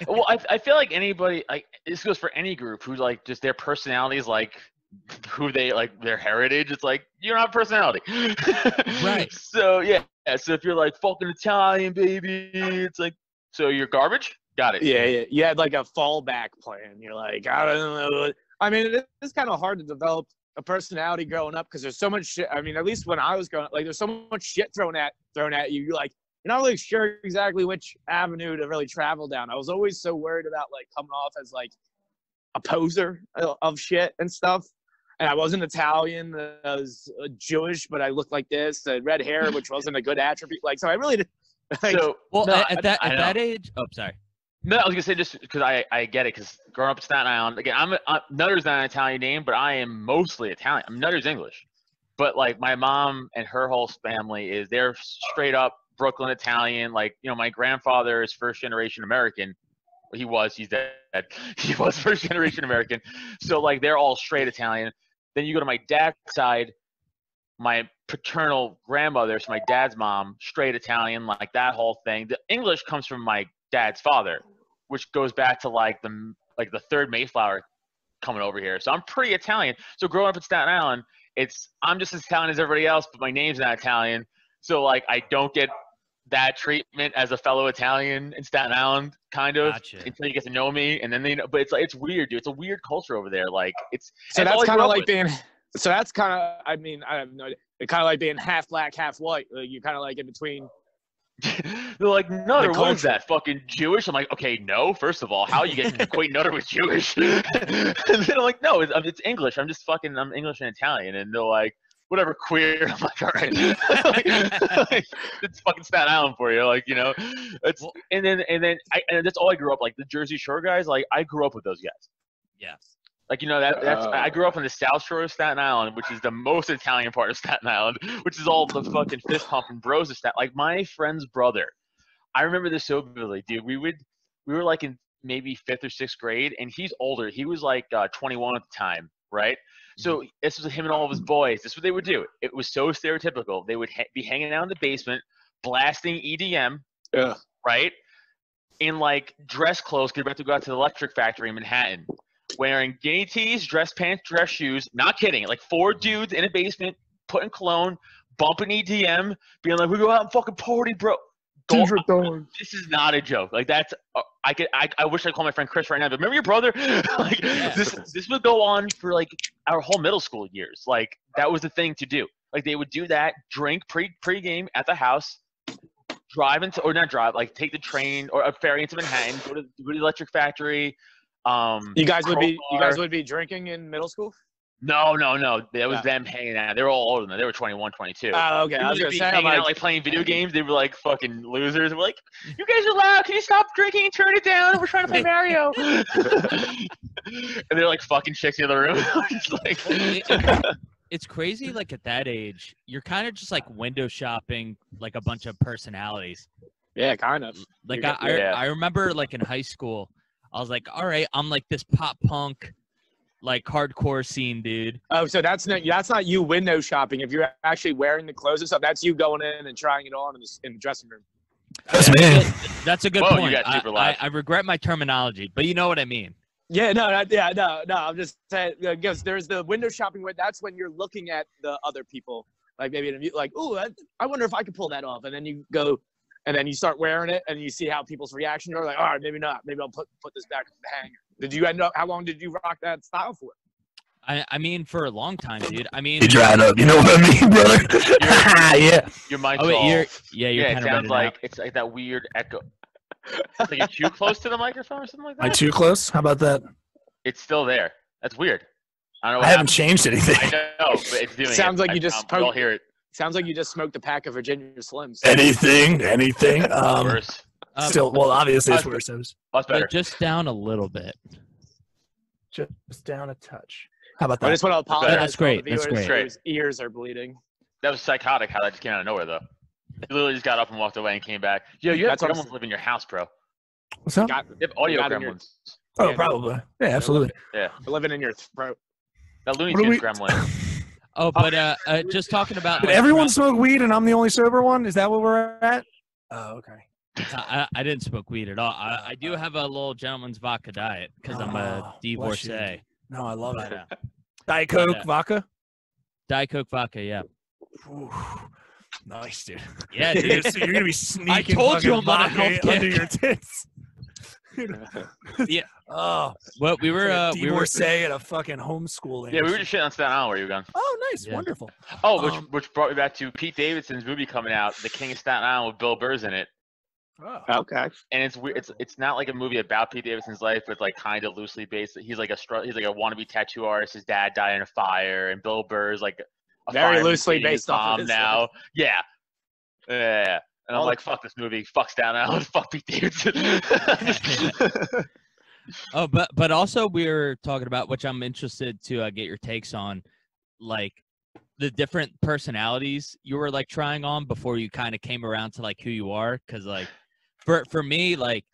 Well, I feel like anybody, like this goes for any group who like just their personality is like who they like their heritage. It's like you don't have personality. Right. So yeah. So if you're like fucking Italian, baby, it's like so you're garbage. Got it. Yeah. You had like a fallback plan. You're like, I don't know. I mean, it is kind of hard to develop a personality growing up because there's so much shit. I mean, at least when I was growing up, like there's so much shit thrown at you. You're like, you're not really sure exactly which avenue to really travel down. I was always so worried about like coming off as like a poser of shit and stuff. And I wasn't Italian. I was Jewish, but I looked like this. Red hair, which wasn't a good attribute. Like, so I really did. Like, So Well, no, at that age. Oh, sorry. No, I was gonna say just because I get it because growing up in Staten Island again, Nutter's not an Italian name, but I am mostly Italian. Nutter's English, but like my mom and her whole family they're straight up Brooklyn Italian. Like my grandfather is first generation American. He's dead. He was first generation American, so like they're all straight Italian. Then you go to my dad's side, my paternal grandmother, so my dad's mom, straight Italian, like that whole thing. The English comes from my dad's father, which goes back to like the third Mayflower coming over here. So I'm pretty Italian. So growing up in Staten Island, I'm just as Italian as everybody else, but my name's not Italian. So like I don't get that treatment as a fellow Italian in Staten Island, kind of, until you get to know me, and then but it's weird, dude. It's a weird culture over there. Like so that's kind of like being. So that's kind of. I mean, I have no idea. It's kind of like being half black, half white. Like you're kind of like in between. They're like, Nutter, what is that? Fucking Jewish? I'm like, okay, no. First of all, how you get equate Nutter with Jewish? And then I'm like, no, it's English. I'm English and Italian. And they're like, whatever, queer. I'm like, all right. It's fucking Staten Island for you, like It's and then that's all I grew up like the Jersey Shore guys. Like I grew up with those guys. Yeah. Like that's I grew up on the South Shore of Staten Island, which is the most Italian part of Staten Island, which is all the fucking fist pumping bros of Staten. Like my friend's brother, I remember this so vividly, dude. We were like in maybe 5th or 6th grade, and he's older. He was like 21 at the time, right? So this was him and all of his boys. This is what they would do. It was so stereotypical. They would be hanging out in the basement, blasting EDM, right? In like dress clothes, because they're about to go out to the Electric Factory in Manhattan. Wearing guinea tees, dress pants, dress shoes. Not kidding. Like 4 dudes in a basement, putting cologne, bumping EDM, being like, "We go out and fucking party, bro." This is not a joke. Like that's. I wish I called my friend Chris right now. But remember your brother? Like this would go on for like our whole middle school years. Like that was the thing to do. Like they would do that, drink pre-game at the house, drive into or not drive, like take the train or a ferry into Manhattan, go to the Electric Factory. You guys would be drinking in middle school? No. That was them hanging out. They were all older than that. They were 21, 22. Oh, okay. I was gonna say, hanging out, like playing video games. They were like fucking losers. We're like, you guys are loud. Can you stop drinking and turn it down? We're trying to play Mario. And they're like fucking chicks in the other room. Just like... it's crazy. Like at that age, you're kind of just like window shopping like a bunch of personalities. Yeah, kind of. Like Yeah. I remember like in high school, I was like, all right, I'm like this pop punk, like hardcore scene dude. Oh, so that's not you window shopping. If you're actually wearing the clothes and stuff, that's you going in and trying it on in the dressing room. That's me. That's a good Whoa, you point. got super loud. I regret my terminology, but you know what I mean. Yeah, no. I'm just saying, because there's the window shopping where that's when you're looking at the other people, like maybe like, oh, I wonder if I could pull that off, and then you go, and then you start wearing it, and you see how people's reactions are. Like, all right, maybe not. Maybe I'll put this back in the hanger. Did you end up? How long did you rock that style for? I mean, for a long time, dude. I mean, You dried up. You know what I mean, brother? Yeah. Your mic's oh wait, all, you're yeah, kind it of sounds like it's like that weird echo. It's like you're too close to the microphone or something like that. Am I too close? How about that? It's still there. That's weird. I don't know. I haven't changed anything. I know, but it's doing Sounds it. like you just we all hear it. Sounds like you just smoked a pack of Virginia Slims. Anything. Worse. Still, well, obviously it's worse. That's better. but just down a little bit. Just down a touch. How about I that? just want to apologize. That's to all the great. That's viewers great. whose ears are bleeding. That was psychotic how that just came out of nowhere, though. You literally just got up and walked away and came back. Yo, you have That's what I'm gremlins live in your house, bro. What's up? Got, You have audio got in your- gremlins. Oh, Yeah. probably. Yeah, absolutely. living in your throat. That Looney What do Tunes we- gremlin. Oh, but just talking about Did like, everyone smoke weed and I'm the only sober one? Is that what we're at? Oh, okay. I didn't smoke weed at all. I do have a little gentleman's vodka diet because I'm a Oh, bless you. divorcee. No, I love But, it. Diet Coke, vodka. Diet Coke vodka, yeah. Ooh, nice, dude. Yeah, You're dude. gonna be sneaking told you fucking I'm on a vodka health under kick. your tits. Yeah. Oh, Well, we were divorcee at a fucking homeschooling. Yeah, we were just shitting on Staten Island where you were going. Oh, nice, Yeah. wonderful. Oh, which brought me back to Pete Davidson's movie coming out, The King of Staten Island, with Bill Burr's in it. Oh. Okay. And it's weird. It's not like a movie about Pete Davidson's life, but like kind of loosely based. He's like a wannabe tattoo artist. His dad died in a fire, and Bill Burr's like a Very fireman loosely dating his based off of mom his now. life. Yeah. Yeah. And I'm All like, the- fuck this movie. Fuck Staten Island. Fuck Pete Davidson. Oh, but also we were talking about, which I'm interested to get your takes on, like the different personalities you were like trying on before you kind of came around to like who you are. Because like for me, like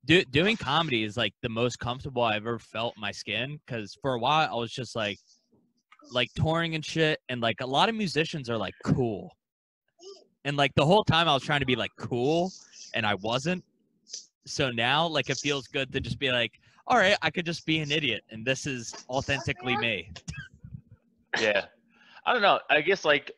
doing comedy is like the most comfortable I've ever felt in my skin. Because for a while I was just like touring and shit, and like a lot of musicians are like cool, and like the whole time I was trying to be like cool, and I wasn't. So now, like, it feels good to just be like, all right, I could just be an idiot, and this is authentically me. Yeah. I don't know. I guess like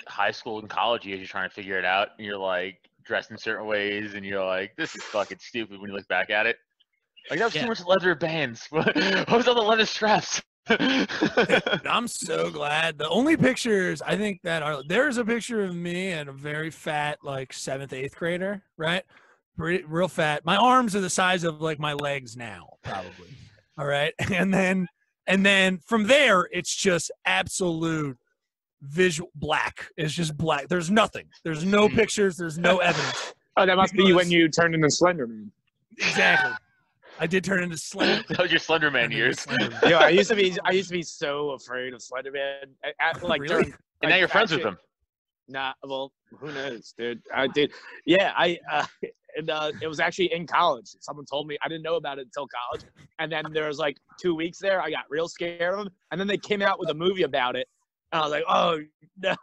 high school and college years, you're trying to figure it out, and you're like dressed in certain ways, and you're like, this is fucking stupid when you look back at it. Like, that was too much leather bands. What was all the leather straps? I'm so glad. The only pictures I think that there's a picture of me and a very fat, like 7th, 8th grader, right? Real fat. My arms are the size of like my legs now, probably. All right. And then from there, it's just absolute visual black. It's just black. There's nothing. There's no pictures. There's no evidence. Oh, that must be when you turned into Slender Man. Exactly. I did turn into Slender. That was your Slender Man years. Yo, I used to be so afraid of Slender Man. Like Really? during, And now you're friends with him. Nah, well, who knows, dude? I did. Yeah, it was actually in college. Someone told me. I didn't know about it until college. And then there was like 2 weeks there. I got real scared of them. And then they came out with a movie about it. And I was like, oh, no.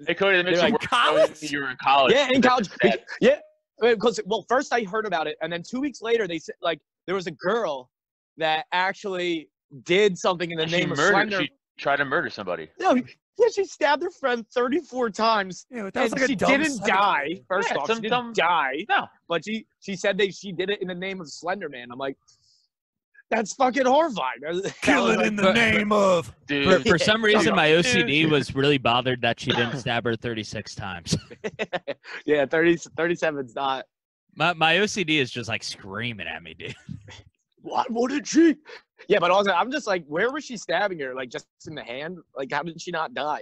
Hey, Cody, that makes They're you like, work college? you were in college. Yeah, in college. Sad. Yeah. Because, well, first I heard about it. And then 2 weeks later, they said, like, there was a girl that actually did something in the name of Slender. She tried to murder somebody. No, yeah, she stabbed her friend 34 times. Yeah, that And was like a she dumb didn't psycho- die. First Yeah, off, some she dumb- didn't die. No. But she said that she did it in the name of Slender Man. I'm like, that's fucking horrifying. Kill it in the name of. Dude. For some reason, my Dude. OCD was really bothered that she didn't stab her 36 times. Yeah, 37's not. My OCD is just like screaming at me, dude. What did she? Yeah, but also, I'm just like, where was she stabbing her? Like, just in the hand? Like, how did she not die?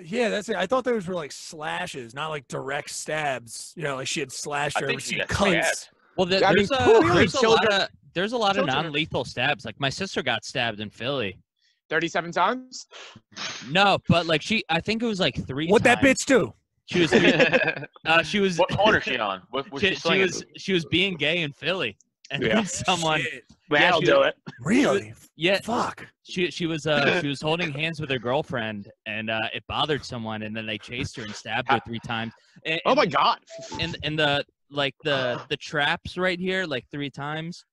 Yeah, that's it. I thought those were like slashes, not like direct stabs. You know, like she had slashed I her, think but she she got cuts. stabbed. Well, I mean, clearly there's a lot children- of there's a lot of children are- non-lethal stabs. Like my sister got stabbed in Philly, 37 times? No, but like I think it was like 3 What that times. bitch do? She was she was What corner is she on? What was she swinging? she was being gay in Philly, and Yeah. then someone Shit. That'll do it. Really? yeah Fuck. she was holding hands with her girlfriend, and it bothered someone, and then they chased her and stabbed her 3 times. And, Oh my God. and the like the traps right here like 3 times,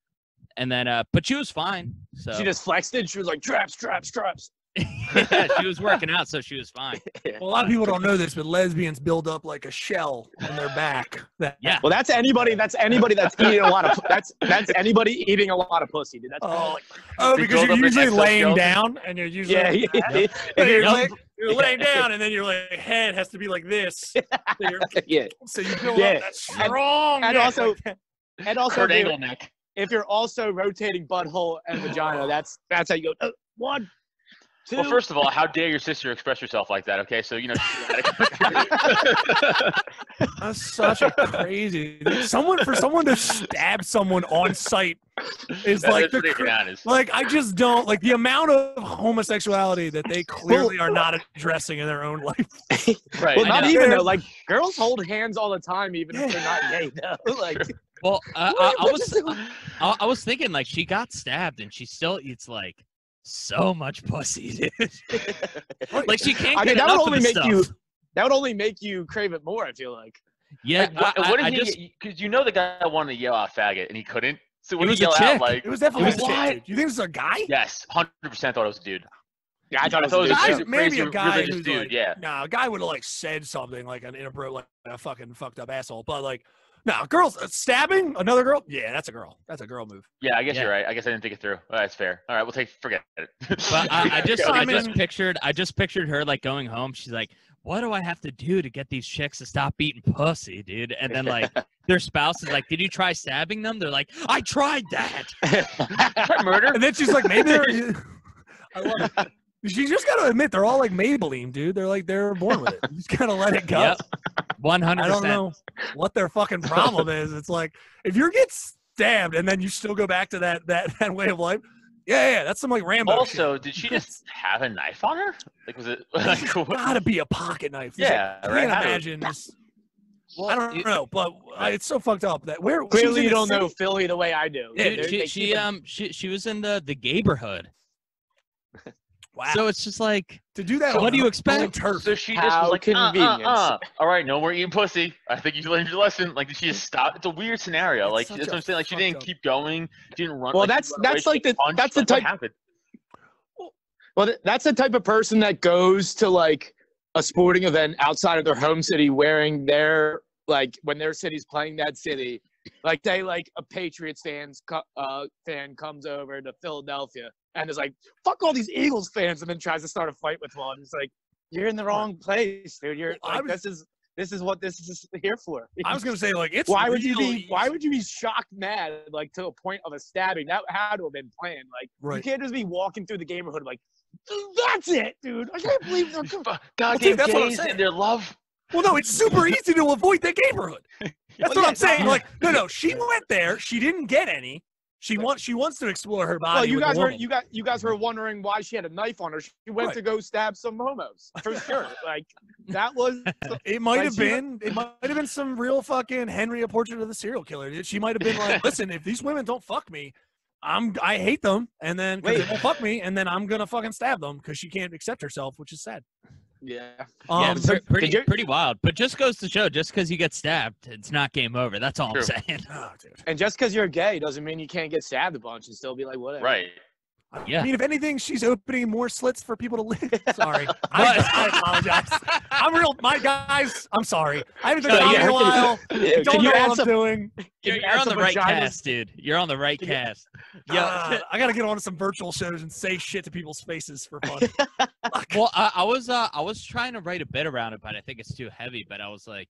and then but she was fine. So She just flexed it. She was like, traps, traps, traps. yeah, she was working out, so she was fine. Well, a lot of people don't know this, but lesbians build up like a shell on their back. Yeah. Well, that's anybody that's eating a lot of that's anybody eating a lot of pussy, dude. That's all. Oh, They because build you're up an usually laying exoskeleton? down, and you're usually Yeah, If yeah. you're laying down, and then your like head has to be like this. So, Yeah. so you build Yeah. up that strong. And neck also, like that. and also, Kurt dude, Angle neck. if you're also rotating butthole and vagina, that's how you go. 1, 2. Well, first of all, how dare your sister express herself like that? Okay, so That's such a crazy. For someone to stab someone on sight is like that's bananas. like I just don't like the amount of homosexuality that they clearly are not addressing in their own life. Right. Well, I not know. even though. Like girls hold hands all the time, even if they're not gay. Though. Like, Well, what I was thinking like she got stabbed and she still eats like so much pussy, dude. Like she can't I get mean, that would enough only of the make stuff. that would only make you crave it more. I feel like. Yeah, Like, what I did just he? Because you know the guy wanted to yell out "faggot" and he couldn't. So when It was he a yelled out chick. like, It was definitely It was a chick, what? dude. You think this is a guy? yes, 100% thought it was a dude. Yeah, I thought it I was. thought a it was dude, a too. Maybe crazy a guy religious who's dude, like, yeah. No, a guy would have like said something like an inappropriate, like a fucking fucked up asshole. But like, no, girls stabbing another girl. Yeah, that's a girl. That's a girl move. Yeah, I guess Yeah. you're right. I guess I didn't think it through. That's fair. All right, we'll forget it. But I just I I just mean- pictured her like going home. She's like, "What do I have to do to get these chicks to stop eating pussy, dude?" And then like their spouse is like, "Did you try stabbing them?" They're like, "I tried that." Try murder. And then she's like, maybe they're. I love it. She just got to admit they're all like Maybelline, dude. They're born with it. You just gotta let it go. Yep, 100%. I don't know what their fucking problem is. It's like if you get stabbed and then you still go back to that way of life. Yeah, that's some like Rambo. Also, did she just have a knife on her? Like, was it like? shit. Gotta be a pocket knife. Yeah, I right, can't how to- imagine. I don't know, but it's so fucked up that where she was Clearly, in you the don't know city. Philly the way I do. Yeah, Dude, They keep them- she was in the neighborhood. Wow. So it's just like, to do that, So on what do you her own expect? turf. So she just How was like, convenient. All right, no more eating pussy. I think you learned your lesson. Like, did she just stop? It's a weird scenario. It's Like, such that's what a I'm saying. Like, she fucked didn't up- keep going. Didn't run. Well, like, that's she ran away, like she the punched, that's the like, what type. happened? Well, that's the type of person that goes to like a sporting event outside of their home city wearing their like when their city's playing that city. Like they like a Patriots fan comes over to Philadelphia and is like, "Fuck all these Eagles fans," and then tries to start a fight with one. It's like you're in the wrong place, dude. You're Well, I like, was- this is what this is here for. I was gonna say like it's Why would you real be? easy. Why would you be shocked mad like to a point of a stabbing? That had to have been planned. Like you Right. can't just be walking through the neighborhood like, "That's it, dude. I can't believe they're." Goddamn that's what I'm gays saying. and their love. Well, no, it's super easy to avoid that neighborhood. That's Well, what yeah, I'm saying. no. Like, no, she went there. She didn't get any. She wants to explore her body. Well, you with a guys were woman. you guys were wondering why she had a knife on her. She went Right. to go stab some homos for sure. Like that was It might like, have she- been. It might have been some real fucking Henry, a portrait of the serial killer. She might have been like, listen, if these women don't fuck me, I hate them, and then 'cause they Wait. won't fuck me, and then I'm gonna fucking stab them because she can't accept herself, which is sad. yeah. Yeah, Um, so- pretty did you- pretty wild. But just goes to show, just because you get stabbed, it's not game over. That's all True. I'm saying. oh, dude. And just because you're gay doesn't mean you can't get stabbed a bunch and still be like whatever. Right. Yeah. I mean, if anything, she's opening more slits for people to live. Sorry, I apologize. I'm real, my guys. I'm sorry. I haven't been Yeah, on yeah. in a while. Yeah, Don't can you know add what I'm some? doing. You're, you you're add on the some right vaginas? cast, dude. You're on the right Can you- cast. I gotta get on some virtual shows and say shit to people's faces for fun. Well, I was trying to write a bit around it, but I think it's too heavy. But I was like,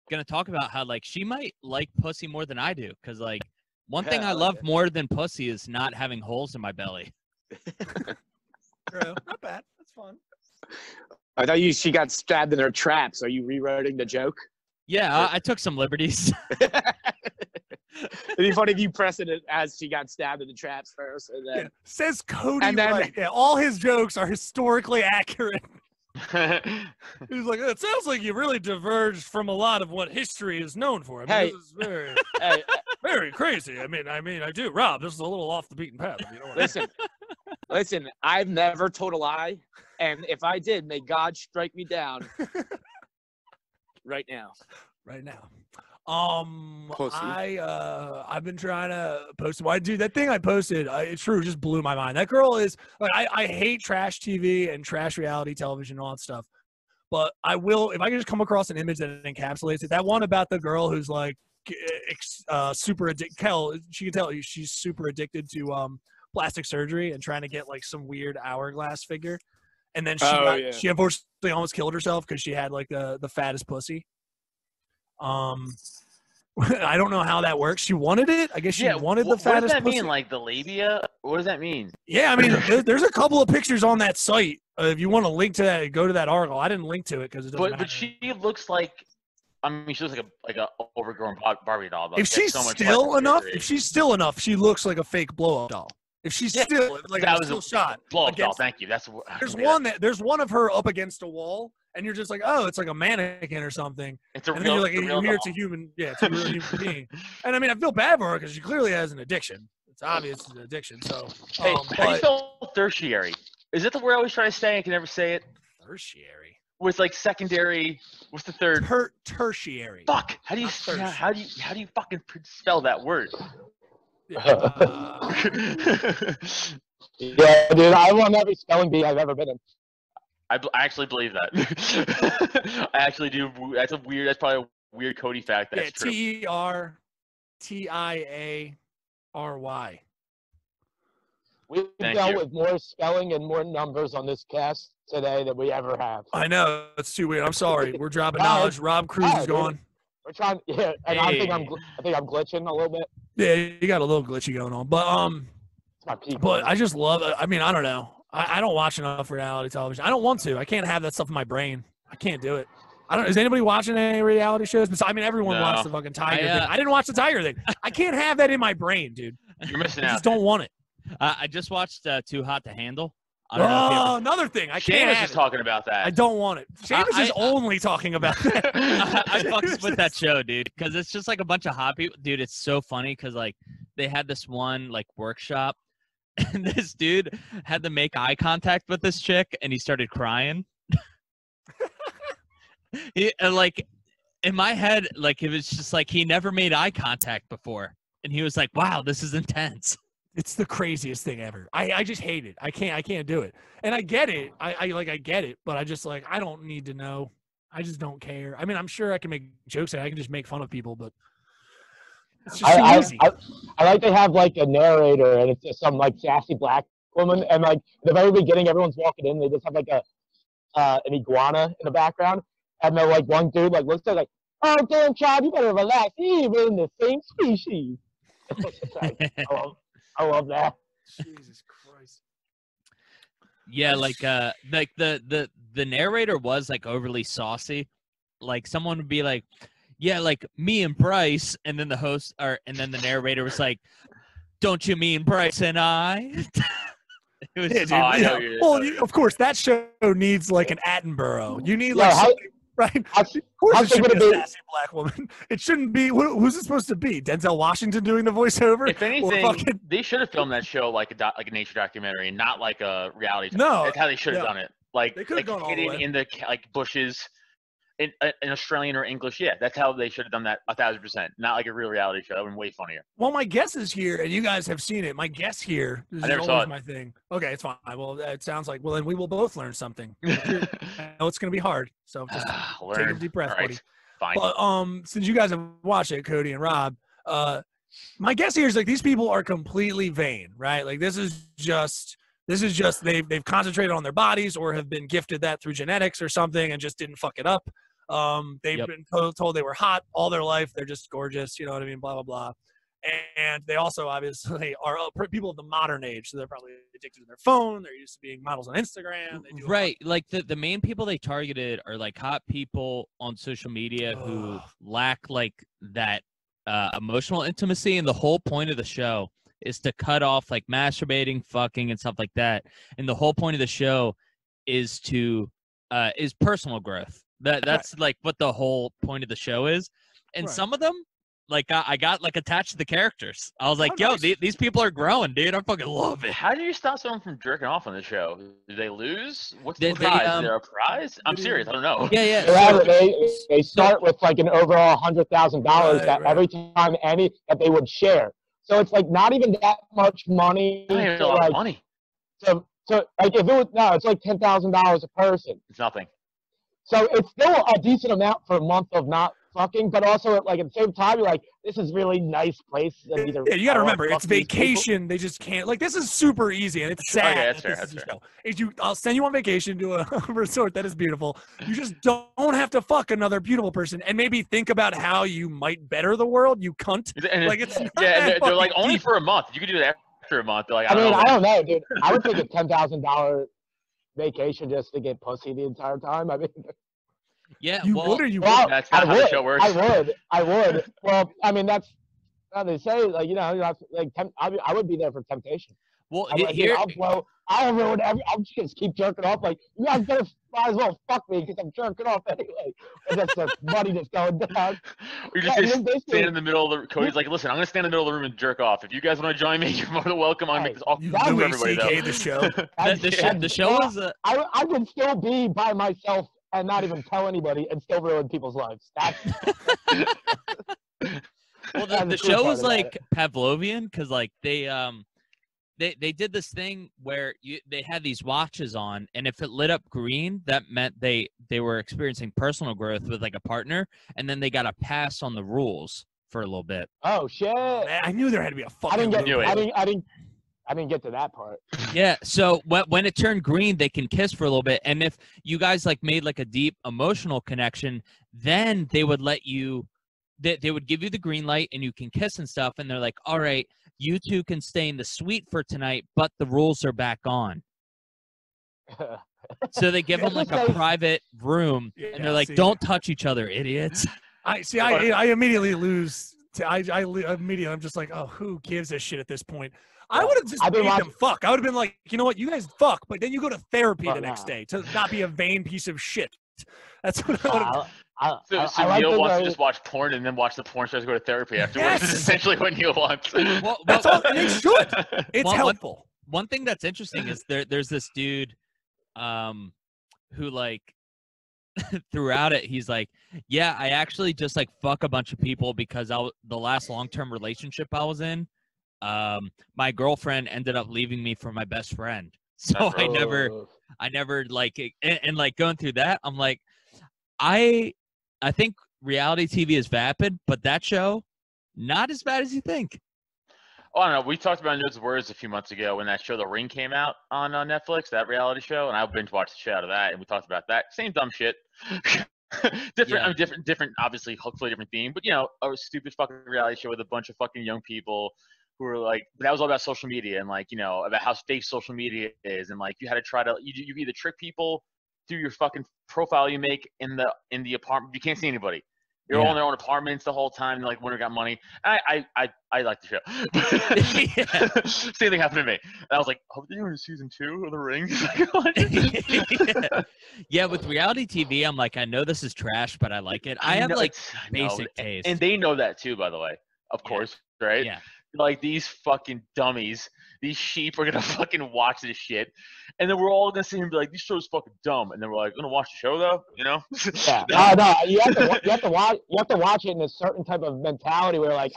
gonna talk about how like she might like pussy more than I do, because like one thing Yeah, I love okay. more than pussy is not having holes in my belly. True. Not bad. That's fun. I thought she got stabbed in her traps. Are you rewriting the joke? Yeah, I took some liberties. It'd be funny if you pressed it as she got stabbed in the traps first, and then Says Cody And then- right. Yeah, all his jokes are historically accurate. He's like, it sounds like you really diverged from a lot of what history is known for. I mean, Hey. this is very, hey, very crazy. I mean, I do. Rob, this is a little off the beaten path. You know what listen. I've never told a lie, and if I did, may God strike me down right now. right now. Pussy. I've been trying to post. Why, dude? That thing I posted, it's true, just blew my mind. That girl is like, I hate trash TV and trash reality television and all that stuff. But I will, if I can just come across an image that encapsulates it. That one about the girl who's like super addicted. She can tell you she's super addicted to plastic surgery and trying to get like some weird hourglass figure. And then she unfortunately almost killed herself because she had like the fattest pussy. I don't know how that works. She wanted it. I guess she wanted the fattest pussy. What does that mean? Like the labia? What does that mean? Yeah, I mean, there's a couple of pictures on that site. If you want to link to that, go to that article. I didn't link to it because it doesn't matter. But she looks like, I mean, she looks like a overgrown Barbie doll. If she's still enough, she looks like a fake blow-up doll. If she's still like that a was still a shot. blow-up doll. Thank you. That's There's one of her up against a wall, and you're just like, oh, it's like a mannequin or something. It's a and real. Then you're like, you hear it's a human. Yeah, it's a real human being. And I mean, I feel bad for her because she clearly has an addiction. It's obvious it's an addiction. So, hey, how do you spell tertiary? Is it the word I always try to say? I can never say it. Tertiary. With like secondary. What's the third? Tertiary. Fuck. How do you fucking spell that word? Yeah, dude, I won every spelling bee I've ever been in. I actually believe that. I actually do. That's probably a weird Cody fact. That's true. TERTIARY. We've dealt with more spelling and more numbers on this cast today than we ever have. I know, it's too weird. I'm sorry. We're dropping knowledge. Rob Cruz is gone. We're trying, and I think I'm glitching a little bit. Yeah, you got a little glitchy going on, but I just love it. I mean, I don't know. I don't watch enough reality television. I don't want to. I can't have that stuff in my brain. I can't do it. Is anybody watching any reality shows? I mean, everyone watched the fucking Tiger thing. I didn't watch the Tiger thing. I can't have that in my brain, dude. You're missing out. I just don't want it. I just watched Too Hot to Handle. I don't know another thing. I Seamus can't have is talking about that. I don't want it. Seamus is only talking about that. I fucks with that show, dude, because it's just like a bunch of hot people. Dude, it's so funny because like they had this one like workshop, and this dude had to make eye contact with this chick, and he started crying. And like in my head, like it was just like he never made eye contact before, and he was like, "Wow, this is intense." It's the craziest thing ever. I just hate it. I can't do it. And I get it. I get it, but I just like, I don't need to know. I just don't care. I mean, I'm sure I can make jokes and I can just make fun of people, but it's just too easy. I like to have like a narrator and it's just some like sassy black woman, and like the very beginning, everyone's walking in, they just have like an iguana in the background, and then like one dude like looks at it like, oh damn child, you better relax. We're in the same species. I love that. Jesus Christ. Yeah, like the narrator was like overly saucy. Like someone would be like, "Yeah, like me and Bryce," and then the host and then the narrator was like, "Don't you mean Bryce and I?" It was well, of course that show needs like an Attenborough. You need like right? Of course it should be a sassy black woman. It shouldn't be. Who's it supposed to be? Denzel Washington doing the voiceover? If anything, they should have filmed that show like a nature documentary, not like a reality. No, that's how they should have done it. Like they could have gone all the way in the like bushes, in Australian or English. Yeah, that's how they should have done that 1,000%. Not like a real reality show. That would be way funnier. Well, my guess is here, and you guys have seen it. My guess here is always my thing. Okay, it's fine. Well, it sounds like then we will both learn something. I know it's going to be hard, so just take a deep breath, buddy. Fine. But since you guys have watched it, Cody and Rob, my guess here is like these people are completely vain, right? Like this is just they've concentrated on their bodies or have been gifted that through genetics or something and just didn't fuck it up. They've been told they were hot all their life. They're just gorgeous. You know what I mean? Blah, blah, blah. And they also obviously are people of the modern age. So they're probably addicted to their phone. They're used to being models on Instagram. They do right. Like the main people they targeted are like hot people on social media who lack like that emotional intimacy, and the whole point of the show is to cut off like masturbating, fucking, and stuff like that. And the whole point of the show is to is personal growth. That's like what the whole point of the show is. And some of them, like I got like attached to the characters. I was like, yo, nice. These people are growing, dude. I fucking love it. How do you stop someone from jerking off on the show? Do they lose? What's They- the prize? they, Is there a prize? I'm serious. I don't know. Yeah. They start with like an overall $100,000 that every time that they would share. So it's like not even that much money. Not even a lot of money. So like if it was it's like $10,000 a person. It's nothing. So it's still a decent amount for a month of not fucking, but also like at the same time you're like, this is really nice place. Yeah, you got to remember, it's vacation. They just can't. Like, this is super easy, and it's sad. Okay, that's fair. That's fair. I'll send you on vacation to a resort that is beautiful. You just don't have to fuck another beautiful person, and maybe think about how you might better the world. You cunt. And like it's not they're like fucking only deep. for a month. You could do that after a month. They're like, I don't know, dude. I would take a $10,000 vacation just to get pussy the entire time. I mean, Yeah, You well, would or you well, wouldn't? That's not how the show works. I would. Well, I mean, that's how they say. Like, you know, like I would be there for temptation. well, I'm like, here, dude, I'll ruin I'll just keep jerking off. Like, you guys might as well fuck me because I'm jerking off anyway. And that's the money that's going down. Or you just stand in the middle of the. Cody's like, listen, I'm gonna stand in the middle of the room and jerk off. If you guys want to join me, you're more than welcome. I'll make this awkward You for Louis everybody C.K. though. the show. the show was I would still be by myself and not even tell anybody and still ruin people's lives. That's well, That's the the cool show part was about like Pavlovian because like they did this thing where they had these watches on, and if it lit up green, that meant they were experiencing personal growth with like a partner, and then they got a pass on the rules for a little bit. oh shit. Man, I knew there had to be a I fucking. didn't get loophole. I didn't get to that part. Yeah, so when it turned green, they can kiss for a little bit, and if you guys like made like a deep emotional connection, then they would let you. They would give you the green light, and you can kiss and stuff, and they're like, all right, you two can stay in the suite for tonight, but the rules are back on. So they give them like a private room, and they're like, don't touch each other, idiots. I immediately lose. Immediately, I'm just like, oh, who gives a shit at this point? I would have just made them fuck. I would have been like, you know what, you guys fuck, but then you go to therapy the next day to not be a vain piece of shit. That's what I would have. So like Neil the wants way- to just watch porn and then watch the porn stars go to therapy afterwards. Yes! That's essentially what Neil wants. Well, That's all. And it should. It's helpful. One thing that's interesting is there's this dude who like throughout it he's like, yeah, I actually just like fuck a bunch of people because the last long-term relationship I was in, my girlfriend ended up leaving me for my best friend. So I never like and like going through that, I'm like, I think reality TV is vapid, but that show, not as bad as you think. Oh, I don't know. We talked about Notes of Words a few months ago when that show The Ring came out on Netflix, that reality show, and I binge watched the shit out of that, and we talked about that. Same dumb shit. Different, obviously, hopefully different theme, but you know, a stupid fucking reality show with a bunch of fucking young people who were like, that was all about social media and like, you know, about how fake social media is, and like you had to try to you either trick people through your fucking profile you make in the apartment. You can't see anybody. You're all in their own apartments the whole time. Like, winner got money. I like the show. Same thing happened to me. And I was like, hope they're doing season 2 of The Ring. Yeah, with reality TV, I'm like, I know this is trash, but I like it. I have like basic taste. And they know that too, by the way. Of course, right? Yeah. Like, these fucking dummies, these sheep are gonna fucking watch this shit, and then we're all gonna sit here and be like, "This show's fucking dumb," and then we're like, "Gonna watch the show though," you know? Yeah. No, you have to watch it in a certain type of mentality where like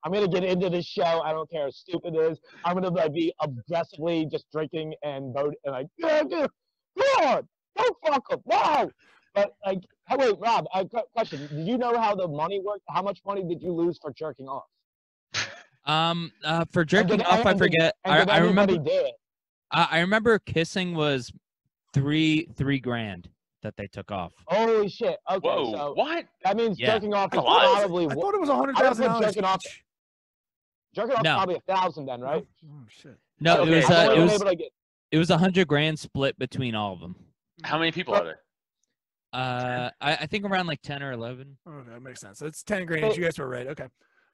I'm gonna get into this show. I don't care how stupid it is. I'm gonna like be aggressively just drinking and vote and like, yeah, dude, come on, don't fuck them, no. But like, hey, wait, Rob, question: did you know how the money worked? How much money did you lose for jerking off? For jerking off, I forget. I remember. I remember kissing was $3 grand that they took off. Holy shit! Okay, Whoa, so what? that means jerking off is That's a lot. probably. I thought it was I would put $100,000. jerking off. Jerking off No. probably $1,000 then, right? Oh shit. No, Okay, it was $100,000 split between all of them. How many people are there? I think around like 10 or 11. Oh, that makes sense. It's 10 grand. You guys were right. Okay.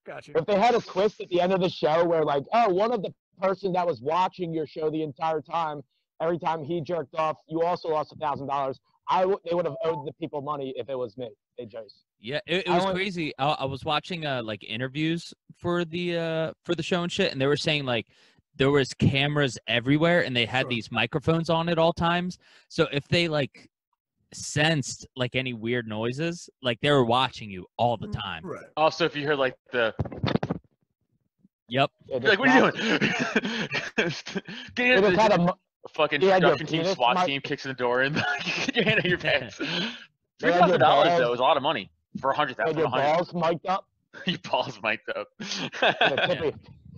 Got you. If they had a twist at the end of the show where like, oh, one of the person that was watching your show the entire time, every time he jerked off, you also lost $1,000. They would have owed the people money if it was me. They just. Yeah, it was crazy. I was watching like interviews for the show and shit, and they were saying like there was cameras everywhere, and they had these microphones on at all times. So if they like sensed like any weird noises, like they were watching you all the time. Right. Also, if you hear like the. Yep. You're like, what are you doing? Get in the fucking production team, SWAT team kicks in the door and get your hand in your pants. $3,000 though is a lot of money for 100,000. Your balls mic'd up. Your balls mic'd up.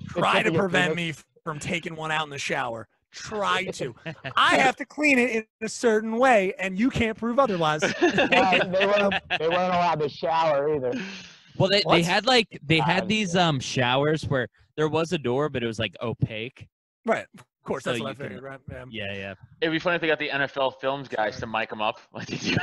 Try to prevent me from taking one out in the shower. Try to. I have to clean it in a certain way, and you can't prove otherwise. Yeah, they weren't allowed to shower either. Well, they had these showers where there was a door, but it was like opaque. Right. Of course, So that's what I you can- figured, right? Yeah. It'd be funny if they got the NFL Films guys to mic them up. Like they do.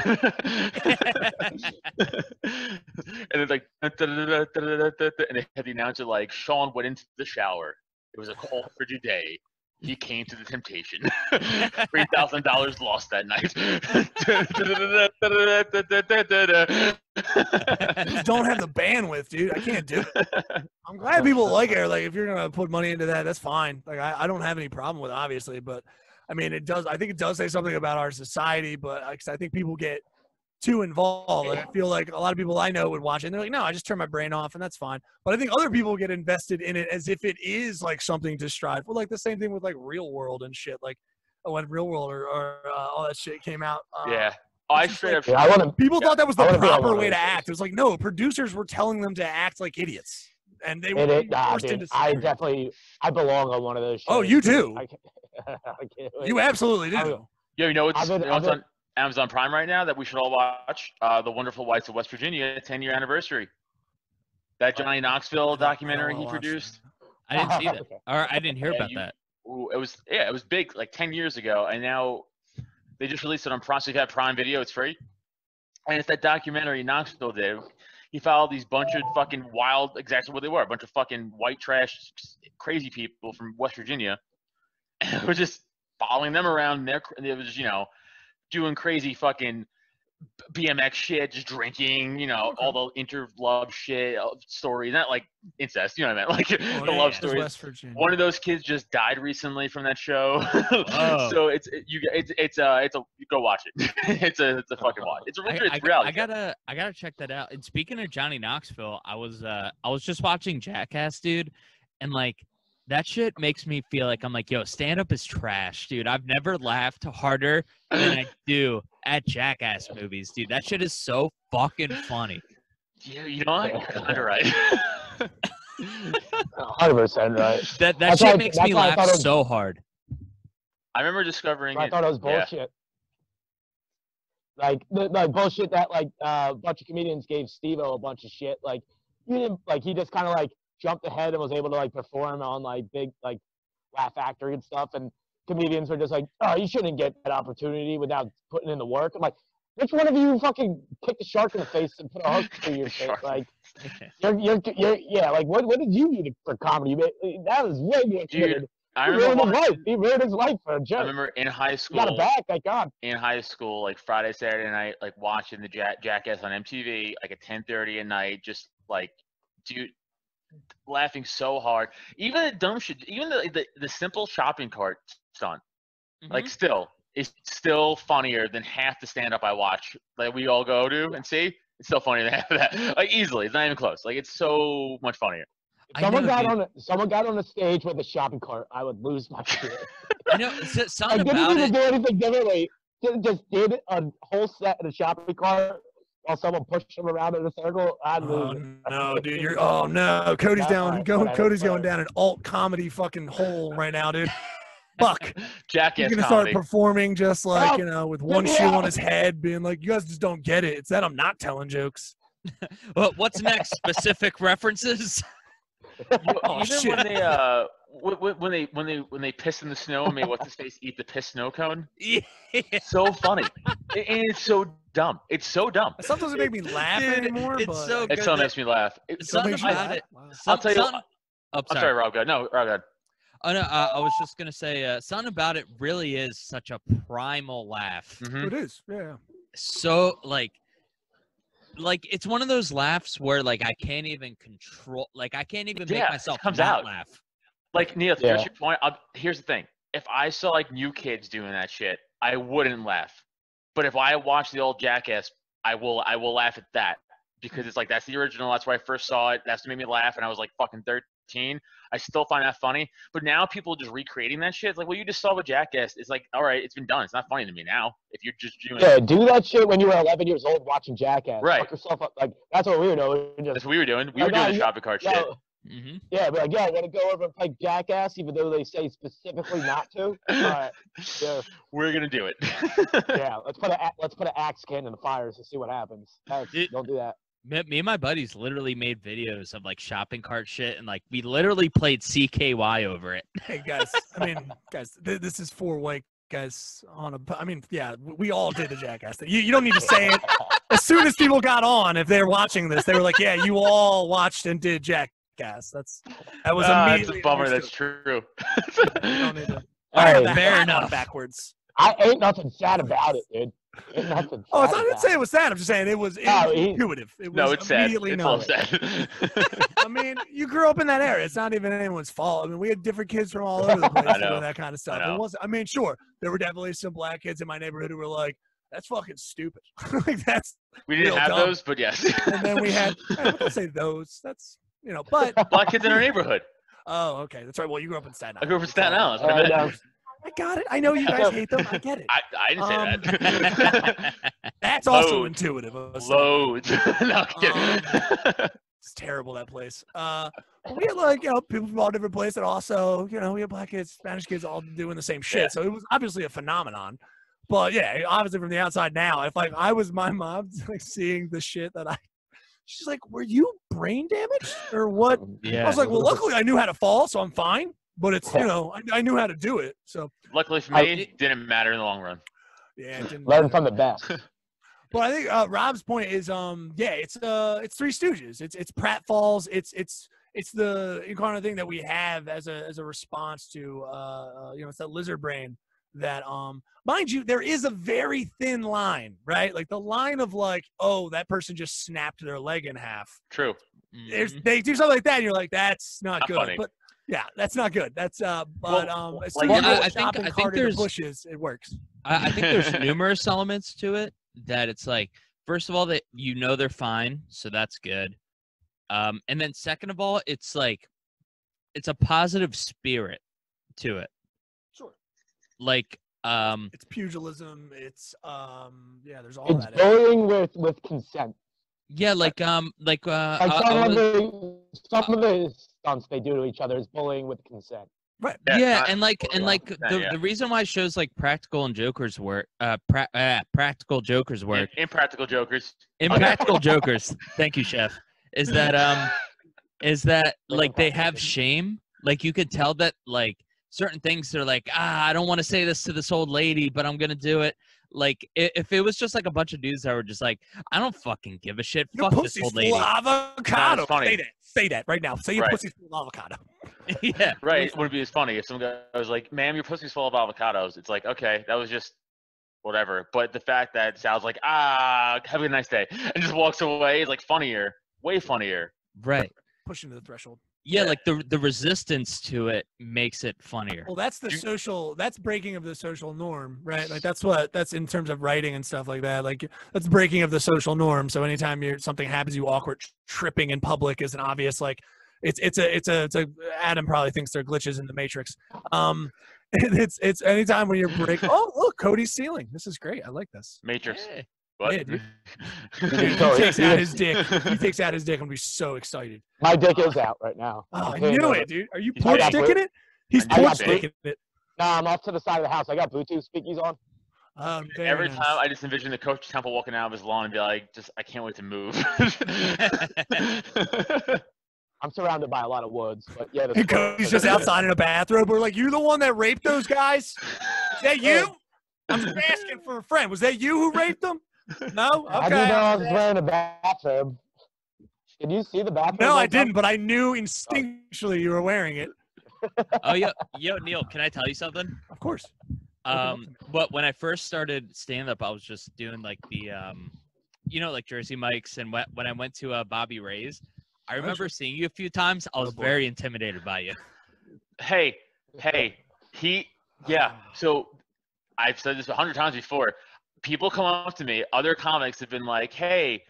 And it's like, and they had the announcer like, Sean went into the shower. It was a cold, frigid day. He came to the temptation. $3,000 lost that night. I just don't have the bandwidth, dude. I can't do it. I'm glad people like it. Like, if you're gonna put money into that, that's fine. Like, I don't have any problem with it, obviously, but I mean, it does. I think it does say something about our society, but I think people get too involved. Like, I feel like a lot of people I know would watch it and they're like, no, I just turn my brain off and that's fine. But I think other people get invested in it as if it is like something to strive for. Like the same thing with like Real World and shit. Like when Real World or all that shit came out. Yeah. I straight up. People thought that was the proper way to act. It was like, no, producers were telling them to act like idiots. And they were forced into I belong on one of those shows. Oh, you do. I can't wait. You absolutely do. Yeah, you know what's on Amazon Prime right now that we should all watch? The Wonderful Whites of West Virginia 10-year anniversary. That Johnny Knoxville documentary he produced. I didn't see that. Or I didn't hear about that. It was big like 10 years ago, and now they just released it on Prime. So you have Prime Video, it's free. And it's that documentary Knoxville did. He followed these bunch of fucking wild, exactly what they were, a bunch of fucking white trash, crazy people from West Virginia. And we're just following them around. It was, doing crazy fucking BMX shit, just drinking, all the inter-love shit stories, not like incest, you know what I meant? Like the love stories. One of those kids just died recently from that show. Oh. So you go watch it. it's a fucking watch. It's reality. I gotta check that out. And speaking of Johnny Knoxville, I was just watching Jackass, dude, and like that shit makes me feel like I'm like, yo, stand-up is trash, dude. I've never laughed harder than I do at Jackass movies, dude. That shit is so fucking funny. Yeah, you know what? You're kind of right. 100% right. That shit makes me laugh so hard. I remember discovering I thought it was bullshit. Yeah. Like bullshit that a bunch of comedians gave Steve-O a bunch of shit. Like he just kind of like jumped ahead and was able to like perform on like big like Laugh Factory and stuff, and comedians were just like, oh, you shouldn't get that opportunity without putting in the work. I'm like, which one of you fucking kicked a shark in the face and put a hook through your face? Like, you're like, what did you do for comedy? That was way more committed. He ruined his life for a joke. I remember in high school. Got it back, thank God. In high school, like Friday, Saturday night, like watching the Jackass on MTV, like at 10:30 at night, just like, dude, laughing so hard. Even the dumb shit, even the simple shopping cart stunt, like it's still funnier than half the stand-up I watch. Like we all go to and see. It's still funnier than half of that. Like easily, it's not even close. Like it's so much funnier. Someone got on the stage with a shopping cart, I would lose my shit. I know something I didn't about even it. do anything differently. Just did a whole set in a shopping cart while someone pushed him around in a circle. I'd lose it. No, dude, Cody's down. Cody's going down an alt comedy fucking hole right now, dude. Fuck. Jackass He's gonna comedy. start performing just like with one shoe on his head, being like, "You guys just don't get it. It's that I'm not telling jokes." Well, what's next? Specific references? Even when they piss in the snow and made what's his face eat the piss snow cone. Yeah. So funny, and it's so dumb. It's so dumb. That stuff doesn't make me laugh Dude, anymore. it's but so It good still that- makes me laugh. still makes you Something about laugh? it. Wow. I'll tell you. Oh, I'm sorry, Rob. Go. No, Rob. Go. Oh no, I was just gonna say, something about it really is such a primal laugh. Mhm. It is. Yeah. So like it's one of those laughs where like I can't even control, like I can't even make Yeah, it myself comes not out. laugh. Like Neil, to Yeah. get your point, here's the thing: if I saw like new kids doing that shit, I wouldn't laugh. But if I watch the old Jackass, I will laugh at that because it's like that's the original. That's where I first saw it. That's what made me laugh, and I was like fucking 13. I still find that funny. But now people just recreating that shit. It's like, well, you just saw with Jackass. It's like, all right, it's been done. It's not funny to me now. If you're just doing Yeah, do that shit when you were 11 years old watching Jackass. Right. Fuck yourself up. Like, that's what we were doing. that's Just, what we were doing. We Like, were doing no, the shopping cart shit. yo, Mm-hmm. yeah, but like, yeah, want to go over and play Jackass, even though they say specifically not to? All right. Yeah. We're gonna do it. Yeah, let's put an axe can in the fires to see what happens. Don't do that. Me and my buddies literally made videos of like shopping cart shit, and like we literally played CKY over it. Hey guys, I mean, guys, this is 4 white guys on a. I mean, yeah, we all did the Jackass thing. You don't need to say it. As soon as people got on, if they're watching this, they were like, "Yeah, you all watched and did Jackass." That was It's immediately. a bummer. understood. That's true. You don't need to. All I have right. the Fair hat on enough. backwards. I ain't nothing sad about it, dude. Ain't nothing Oh, sad I didn't about say it was sad. I'm just saying it was intuitive. It was No, it's sad. immediately It's all known. sad. I mean, you grew up in that area. It's not even anyone's fault. I mean, we had different kids from all over the place know. doing that kind of stuff. I know. It wasn't. I mean, sure, there were definitely some black kids in my neighborhood who were like, "That's fucking stupid." Like that's. We didn't Real have dumb. those, but yes. And then we had. I don't say those. That's but. Black kids in our neighborhood. Oh, okay. That's right. Well, you grew up in Staten I Island. grew up in Staten Island. That's what I meant. I got it. I know you guys hate them. I get it. I didn't say that. That's also Loads. intuitive. Loads. No, I'm kidding. It's terrible, that place. We had like people from all different places, and also we had black kids, Spanish kids, all doing the same shit. Yeah. So it was obviously a phenomenon. But yeah, obviously from the outside now, if like I was my mom, like seeing the shit that she's like, "Were you brain damaged or what?" Yeah. I was like, "Well, luckily I knew how to fall, so I'm fine." But it's I knew how to do it, so Luckily for me, it didn't matter in the long run. yeah, it didn't. Learn from the best. But I think Rob's point is, it's Three Stooges. It's pratfalls. It's the kind of thing that we have as a response to, it's that lizard brain that, mind you, there is a very thin line, right? Like the line of like, oh, that person just snapped their leg in half. True. They do something like that, and you're like, that's not Not good. funny. But yeah, that's not good. That's as Well, soon like, as I you think- shopping I think cart in the there's- bushes, it works. I think there's numerous elements to it that it's like, first of all, that they're fine, so that's good. And then second of all, it's like it's a positive spirit to it. Sure. Like It's pugilism. It's there's all It's that. bullying with consent. yeah, like Like I some of the stunts they do to each other is bullying with consent. Right. yeah, not and like yeah. the reason why shows like Practical and Joker's work, Practical Joker's work, Impractical Jokers. Impractical Jokers. Thank you, Chef. Is that like they have shame? Like you could tell that like certain things they're like, I don't want to say this to this old lady, but I'm gonna do it. Like if it was just like a bunch of dudes that were just like, I don't fucking give a shit. Your Fuck this pussy's old full lady. of avocado. That's funny. Say that right now. Say your Right. pussy's full of avocado. Yeah. Right. It wouldn't be as funny if some guy was like, ma'am, your pussy's full of avocados. It's like, okay, that was just whatever. But the fact that Sal's like, have a nice day, and just walks away is like funnier. Way funnier. Right. Pushing to the threshold. Yeah, Yeah. like the resistance to it makes it funnier. Well, that's that's breaking of the social norm, right? Like that's in terms of writing and stuff like that. Like that's breaking of the social norm. So anytime something happens, you awkward tripping in public is an obvious, like it's a Adam probably thinks they're glitches in the Matrix. It's anytime when you're oh look, Cody's ceiling. This is great. I like this. Matrix. Hey. What? Yeah, dude. Dude, he takes out his dick. He takes out his dick. I'm gonna be so excited. My dick is out right now. Oh, I can't knew do it, dude. Are you He's porch got sticking it? He's I got porch sticking it. Nah, I'm off to the side of the house. I got Bluetooth speakies on. Very Every nice. time I just envision the coach Temple walking out of his lawn and be like, I can't wait to move. I'm surrounded by a lot of woods, but yeah. And Cody's just outside in a bathrobe. We're like, you the one that raped those guys? Is that you? I'm just asking for a friend. Was that you who raped them? No? How do Okay. you know I was wearing a bathrobe? Did you see the bathrobe? No, I didn't, but I knew instinctually you were wearing it. Oh, yo, Neil, can I tell you something? Of course. But when I first started stand-up, I was just doing like the, like Jersey Mike's, and when I went to Bobby Ray's, I remember seeing you a few times. I was very intimidated by you. Hey, so I've said this 100 times before. People come up to me, other comics have been like, hey,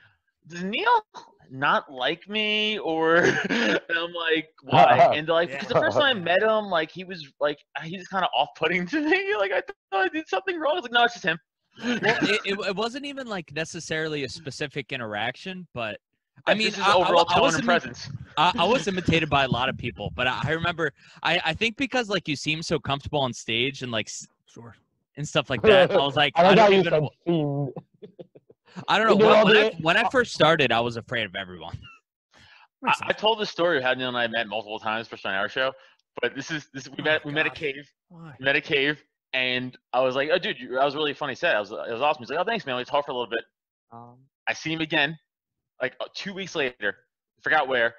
does Neil not like me? Or, and I'm like, why? And they're like, because the first time I met him, like, he was like, he's kind of off-putting to me. Like, I thought I did something wrong. I was like, no, it's just him. Well, it wasn't even like necessarily a specific interaction, but I mean, overall I tone and presence. I was imitated by a lot of people, but I remember, I think because like you seem so comfortable on stage and like, Sure. and stuff like that, I was like, I don't know. When I first started, I was afraid of everyone. I told the story of how Neil and I met multiple times for our show, but we met a cave. Why? We met a cave, and I was like, oh, dude, that was a really funny set. It was awesome. He's like, oh, thanks, man. We talked for a little bit. I see him again, like 2 weeks later. Forgot where.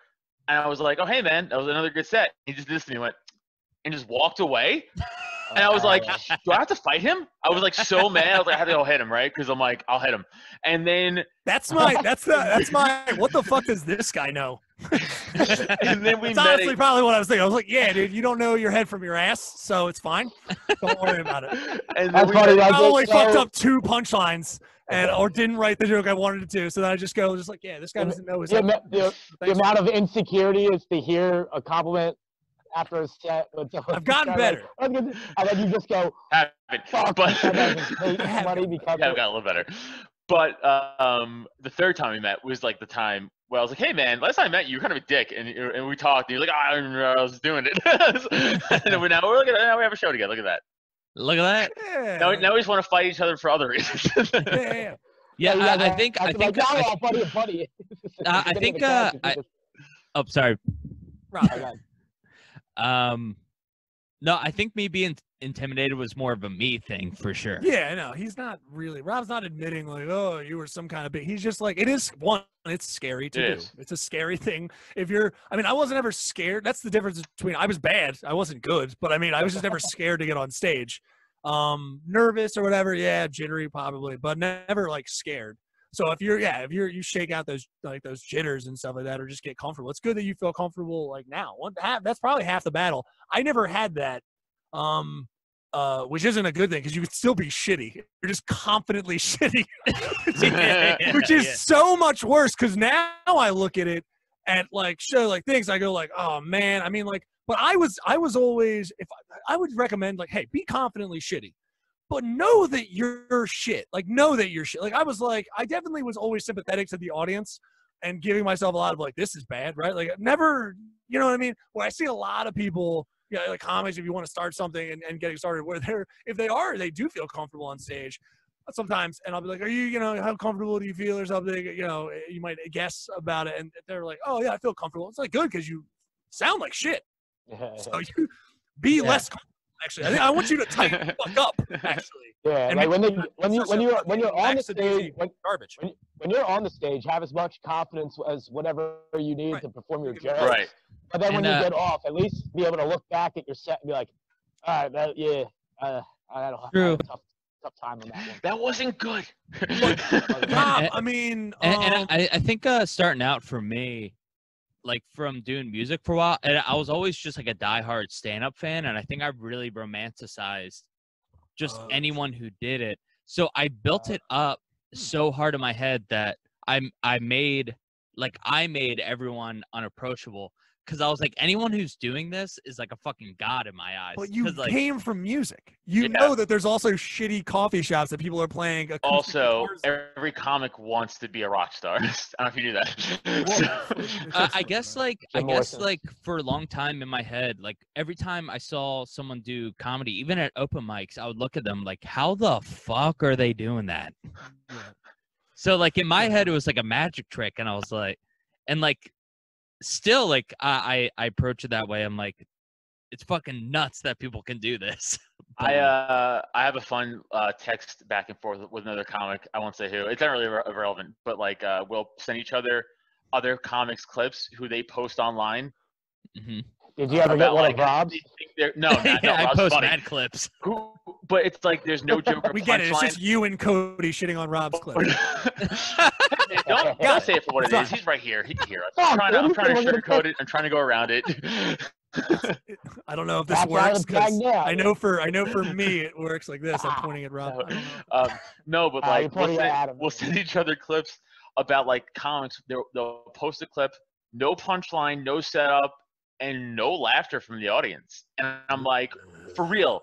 And I was like, oh, hey, man, that was another good set. He just did this to me, and just walked away. And I was like, do I have to fight him? I was like so mad. I was like, I have to go hit him, right? Because I'm like, I'll hit him. And then that's my what the fuck does this guy know? And then It's honestly probably what I was thinking. I was like, yeah, dude, you don't know your head from your ass, so it's fine. Don't worry about it. And That's then funny. I probably fucked up 2 punchlines or didn't write the joke I wanted to. So then I just go, like, yeah, this guy doesn't know his head. The amount of insecurity is to hear a compliment after a set. I've gotten better. And then you just go, fuck, but somebody because yeah, I've got a little better. But the third time we met was like the time where I was like, hey, man, last time I met you, you're kind of a dick. And we talked. And you're like, I didn't remember I was doing it. And now we have a show together. Look at that. Look at that. Yeah. Now we just want to fight each other for other reasons. Yeah. I think. Buddy. I think. Oh, sorry. No, I think me being intimidated was more of a me thing for sure. Yeah, no, he's not really. Rob's not admitting like, oh, you were some kind of big. He's just like, it is one. It's scary to do. It's a scary thing. I wasn't ever scared. That's the difference between. I was bad. I wasn't good, but I was just never scared to get on stage. Nervous or whatever. Yeah, jittery probably, but never like scared. So if you shake out those jitters and stuff like that, or just get comfortable. It's good that you feel comfortable like now. That's probably half the battle. I never had that, which isn't a good thing because you could still be shitty. You're just confidently shitty, which is so much worse. Because now I look at it at like show like things. I go like, oh man. I mean like, but I was always I would recommend like, hey, be confidently shitty. But know that you're shit. Like, know that you're shit. Like, I definitely was always sympathetic to the audience and giving myself a lot of, like, this is bad, right? Like, never, you know what I mean? Where I see a lot of people, like comics, if you want to start something and getting started, where they do feel comfortable on stage sometimes. And I'll be like, are you, how comfortable do you feel or something? You might guess about it. And they're like, oh, yeah, I feel comfortable. It's like, good, because you sound like shit. So you be less comfortable. Actually, I want you to tighten the fuck up. Actually, yeah. And like when you're on the stage, garbage. When you're on the stage, have as much confidence as whatever you need to perform your jokes. Right. But then when you get off, at least be able to look back at your set and be like, all right, I had a tough time on that one. That wasn't good. I think starting out for me, like from doing music for a while, and I was always just like a diehard stand-up fan, and I think I really romanticized just anyone who did it. So I built it up so hard in my head that I made everyone unapproachable. Because I was like, anyone who's doing this is like a fucking god in my eyes. But you came from music. You know that there's also shitty coffee shops that people are playing. Also, every comic wants to be a rock star. I don't know if you knew that. I guess for a long time in my head, like every time I saw someone do comedy, even at open mics, I would look at them like, how the fuck are they doing that? Yeah. So like in my head, it was like a magic trick. And I was like, still, like, I approach it that way. I'm like, it's fucking nuts that people can do this. I have a fun text back and forth with another comic. I won't say who. It's not really irrelevant, but like we'll send each other comics clips who they post online. Mm-hmm. Did you ever get one of Rob's? No, not, Yeah, no, I Rob's post funny. mad clips. But it's like there's no joke or We get it. It's punchline. just you and Cody shitting on Rob's clip. don't say it for what it is. He's right here. He can hear us. I'm trying to sugarcoat it. I'm trying to go around it. I don't know if this Back out works of the bag because now. I know for me it works like this. I'm pointing at Rob. I don't know. No, but you're like pointing at Adam. we'll send each other clips about like comics. They'll post a clip, no punchline, no setup, and no laughter from the audience. And I'm like, for real,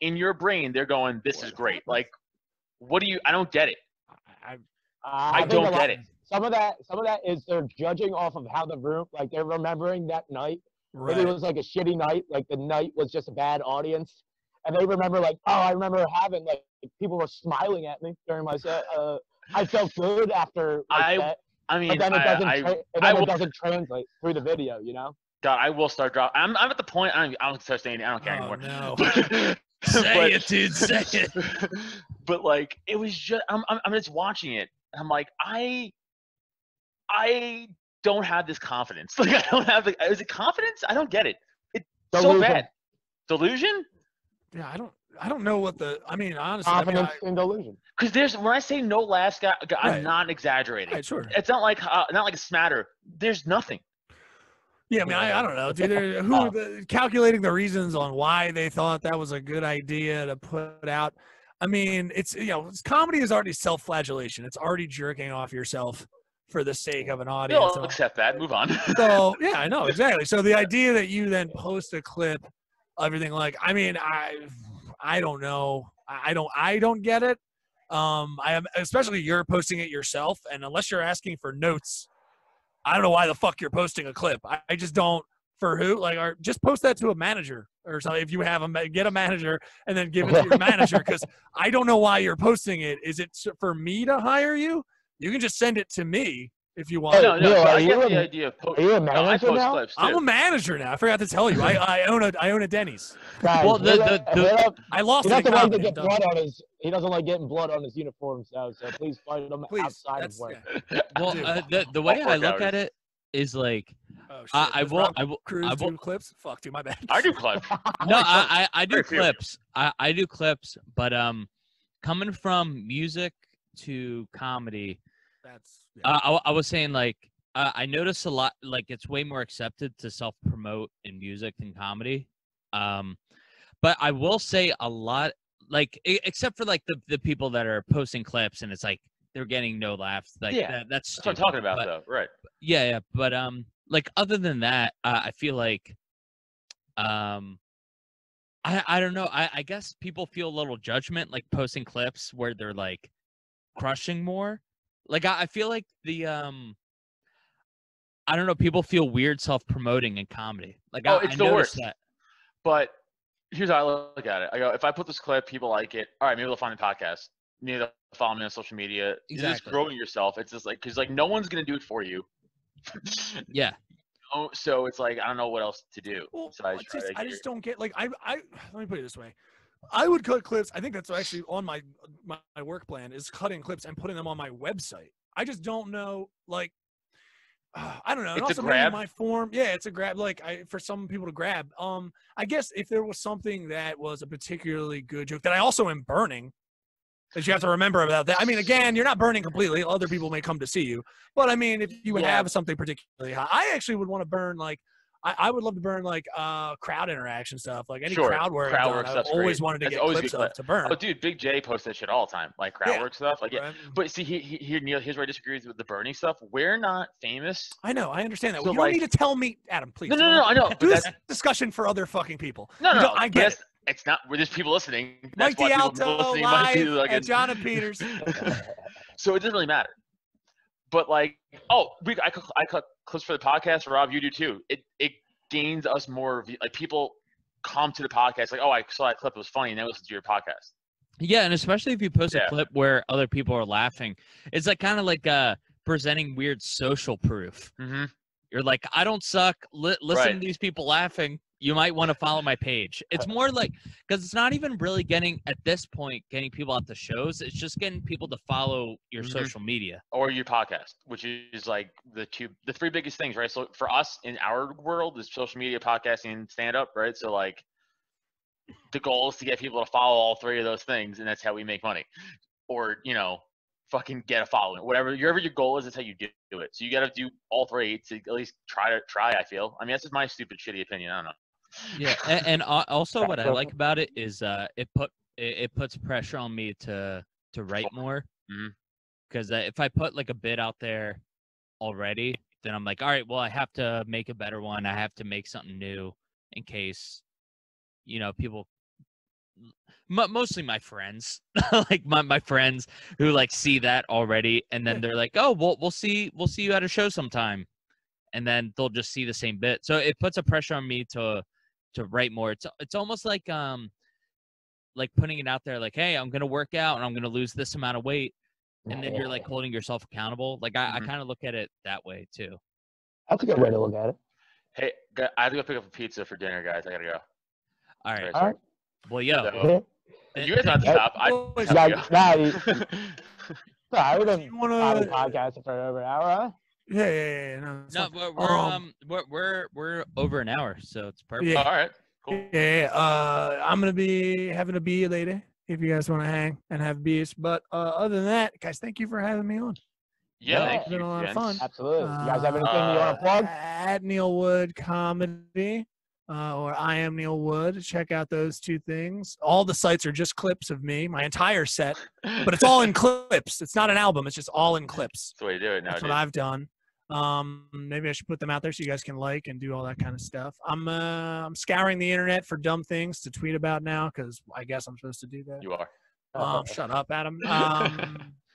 in your brain, they're going, "This is great." Like, what do you? I don't get it. I think don't get it. Some of that is they're judging off of how the room, like they're remembering that night. Right. Maybe it was like a shitty night, like the night was just a bad audience, and they remember like, oh, I remember having like people were smiling at me during my set. I felt good after my set. I mean, but then it doesn't translate through the video, you know. God, I will start dropping. I'm at the point. I don't start saying it. I don't care anymore. No. Say it, dude. Say it. But like, it was just. I'm just watching it. And I'm like, I don't have this confidence. Like, I don't have. Is it confidence? I don't get it. It's so bad. Delusion? Yeah, I don't know what the. I mean, honestly, Confidence and delusion. Because when I say no laughs, I'm Right. not exaggerating. Right, sure. It's not like a smatter. There's nothing. Yeah, I mean, I don't know, dude. Calculating the reasons on why they thought that was a good idea to put out. I mean, comedy is already self-flagellation. It's already jerking off yourself for the sake of an audience. They'll accept that. Move on. So yeah, I know exactly. So the idea that you then post a clip, everything like, I mean, I don't know. I don't get it. I am, especially you're posting it yourself, and unless you're asking for notes, I don't know why the fuck you're posting a clip. I just don't. For who? Like, or just post that to a manager or something. If you have get a manager and then give it to your manager, because I don't know why you're posting it. Is it for me to hire you? You can just send it to me if you want. No. I get the idea of posting. Are you a manager now? Clips too. I'm a manager now. I forgot to tell you. I own a Denny's. Guys, Well, I lost he it. doesn't like to get blood on his. He doesn't like getting blood on his uniform, so please find him outside of work. Yeah. Well, the way I look at it is like, Oh, shit. I will do clips. Fuck, dude, my bad. I do clips. No, I do Very few. clips. I do clips, but coming from music to comedy, That's I was saying like I notice a lot, like it's way more accepted to self-promote in music than comedy. But I will say a lot, like except for like the people that are posting clips and it's like they're getting no laughs. Like that's what I'm talking about, though. Right. Yeah, but like other than that, I feel like I don't know. I guess people feel a little judgment like posting clips where they're like crushing more. Like I feel like the I don't know, people feel weird self-promoting in comedy. Like it's I the noticed worst. that. But here's how I look at it. I go, if I put this clip, people like it. All right, maybe they'll find the podcast. Maybe they'll follow me on social media. You're just Exactly. growing yourself. It's just like, because like no one's gonna do it for you. Yeah. So it's like I don't know what else to do. Well, besides try to I get just don't get like I let me put it this way. I would cut clips. I think that's actually on my work plan is cutting clips and putting them on my website. I just don't know, like I don't know. And It's a also maybe grab? my form, yeah, it's a grab. Like for some people to grab. I guess if there was something that was a particularly good joke that I also am burning, because you have to remember about that. I mean, again, you're not burning completely. Other people may come to see you, but I mean, if you have something particularly high, I actually would want to burn like. I would love to burn like crowd interaction stuff, like any crowd work. I've always wanted to get clips of to burn. Oh, dude, Big J posts that shit all the time, like crowd work stuff. Like, Right. But see, here, Neil, here's where I disagree with the burning stuff. We're not famous. I know, I understand that. So, You don't like- need to tell me, Adam, please. No, I know. Do But this discussion for other fucking people. no, I get it. It's not. There's people listening. Mike That's why people D'Alto listening might be live like at John and Peters. So it doesn't really matter. But like, I cut clips for the podcast. Rob, you do too. It gains us more. Like people come to the podcast like, oh, I saw that clip. It was funny, and they listen to your podcast. Yeah, and especially if you post a clip where other people are laughing, it's like kind of like presenting weird social proof. Mm-hmm. You're like, I don't suck. Listen Right. to these people laughing. You might want to follow my page. It's more like, because it's not even really getting, at this point, getting people at the shows. It's just getting people to follow your social media. Or your podcast, which is like the three biggest things, right? So for us in our world is social media, podcasting, and stand up, right? So like the goal is to get people to follow all three of those things, and that's how we make money. Or, fucking get a following. Whatever your goal is, that's how you do it. So you got to do all three to at least try, I feel. I mean, that's just my stupid, shitty opinion. I don't know. Yeah, and also what I like about it is it puts pressure on me to write more. Because if I put like a bit out there already, then I'm like, all right, well, I have to make a better one. I have to make something new in case, people, mostly my friends, like my friends who like see that already, and then they're like, oh, well, we'll see you at a show sometime, and then they'll just see the same bit. So it puts a pressure on me to write more. It's almost like putting it out there, like, hey, I'm gonna work out and I'm gonna lose this amount of weight, and then you're like holding yourself accountable. Like I kind of look at it that way too. That's a good way to look at it. Hey, I have to go pick up a pizza for dinner, guys. I gotta go. All right. All right. Well, yo, So, you guys don't have to stop. I I would have You wanna- podcasted for over an hour, huh? Yeah. no, we're over an hour, so it's perfect. Yeah. All right, cool. Yeah, I'm gonna be having a beer later if you guys want to hang and have beers. But other than that, guys, thank you for having me on. Yeah, Yeah. thank It's you. been a lot of gents. fun. Absolutely. You guys have anything you want to plug? At Neil Wood Comedy, or I am Neil Wood. Check out those two things. All the sites are just clips of me, my entire set, but it's all in clips. It's not an album. It's just all in clips. That's the way to do it now, That's dude. what I've done. Maybe I should put them out there so you guys can like and do all that kind of stuff. I'm scouring the internet for dumb things to tweet about now because I guess I'm supposed to do that. You are. Shut up, Adam.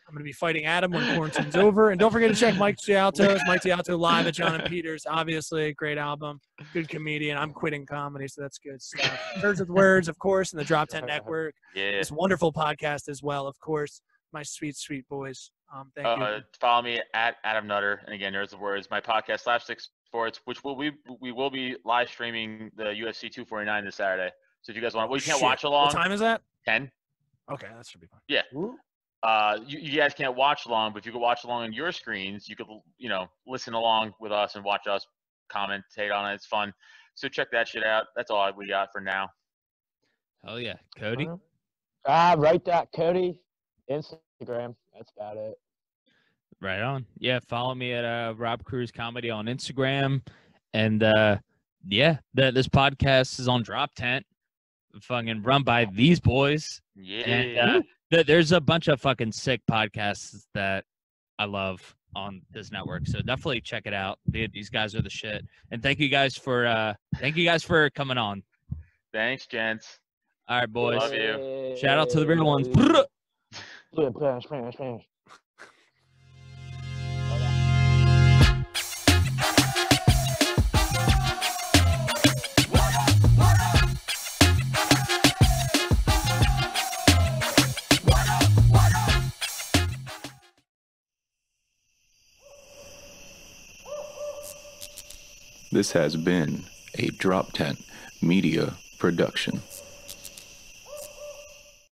I'm going to be fighting Adam when quarantine's over. And don't forget to check Mike Gialto's. Mike Gialto live at John and Peter's. Obviously, great album. Good comedian. I'm quitting comedy, so that's good stuff. Words with Words, of course, and the DropTent Network. Yeah. This wonderful podcast as well, of course. My sweet, sweet boys. Thank you. Follow me at Adam Nutter. And again, there's the words. My podcast, Slapstick Sports, which we will be live streaming the UFC 249 this Saturday. So if you guys want, you can't watch along. What time is that? 10. Okay, that should be fun. Yeah. You guys can't watch along, but if you could watch along on your screens, you could, listen along with us and watch us commentate on it. It's fun. So check that shit out. That's all we got for now. Hell yeah. Cody? Write that, Cody. Instagram. That's about it. Right on. Yeah, follow me at Rob Cruz Comedy on Instagram. And this podcast is on DropTent. Fucking run by these boys. Yeah. And there's a bunch of fucking sick podcasts that I love on this network. So definitely check it out. These guys are the shit. And thank you guys for coming on. Thanks, gents. All right, boys. Love you. Shout out to the real ones. Spanish. This has been a DropTent Media production.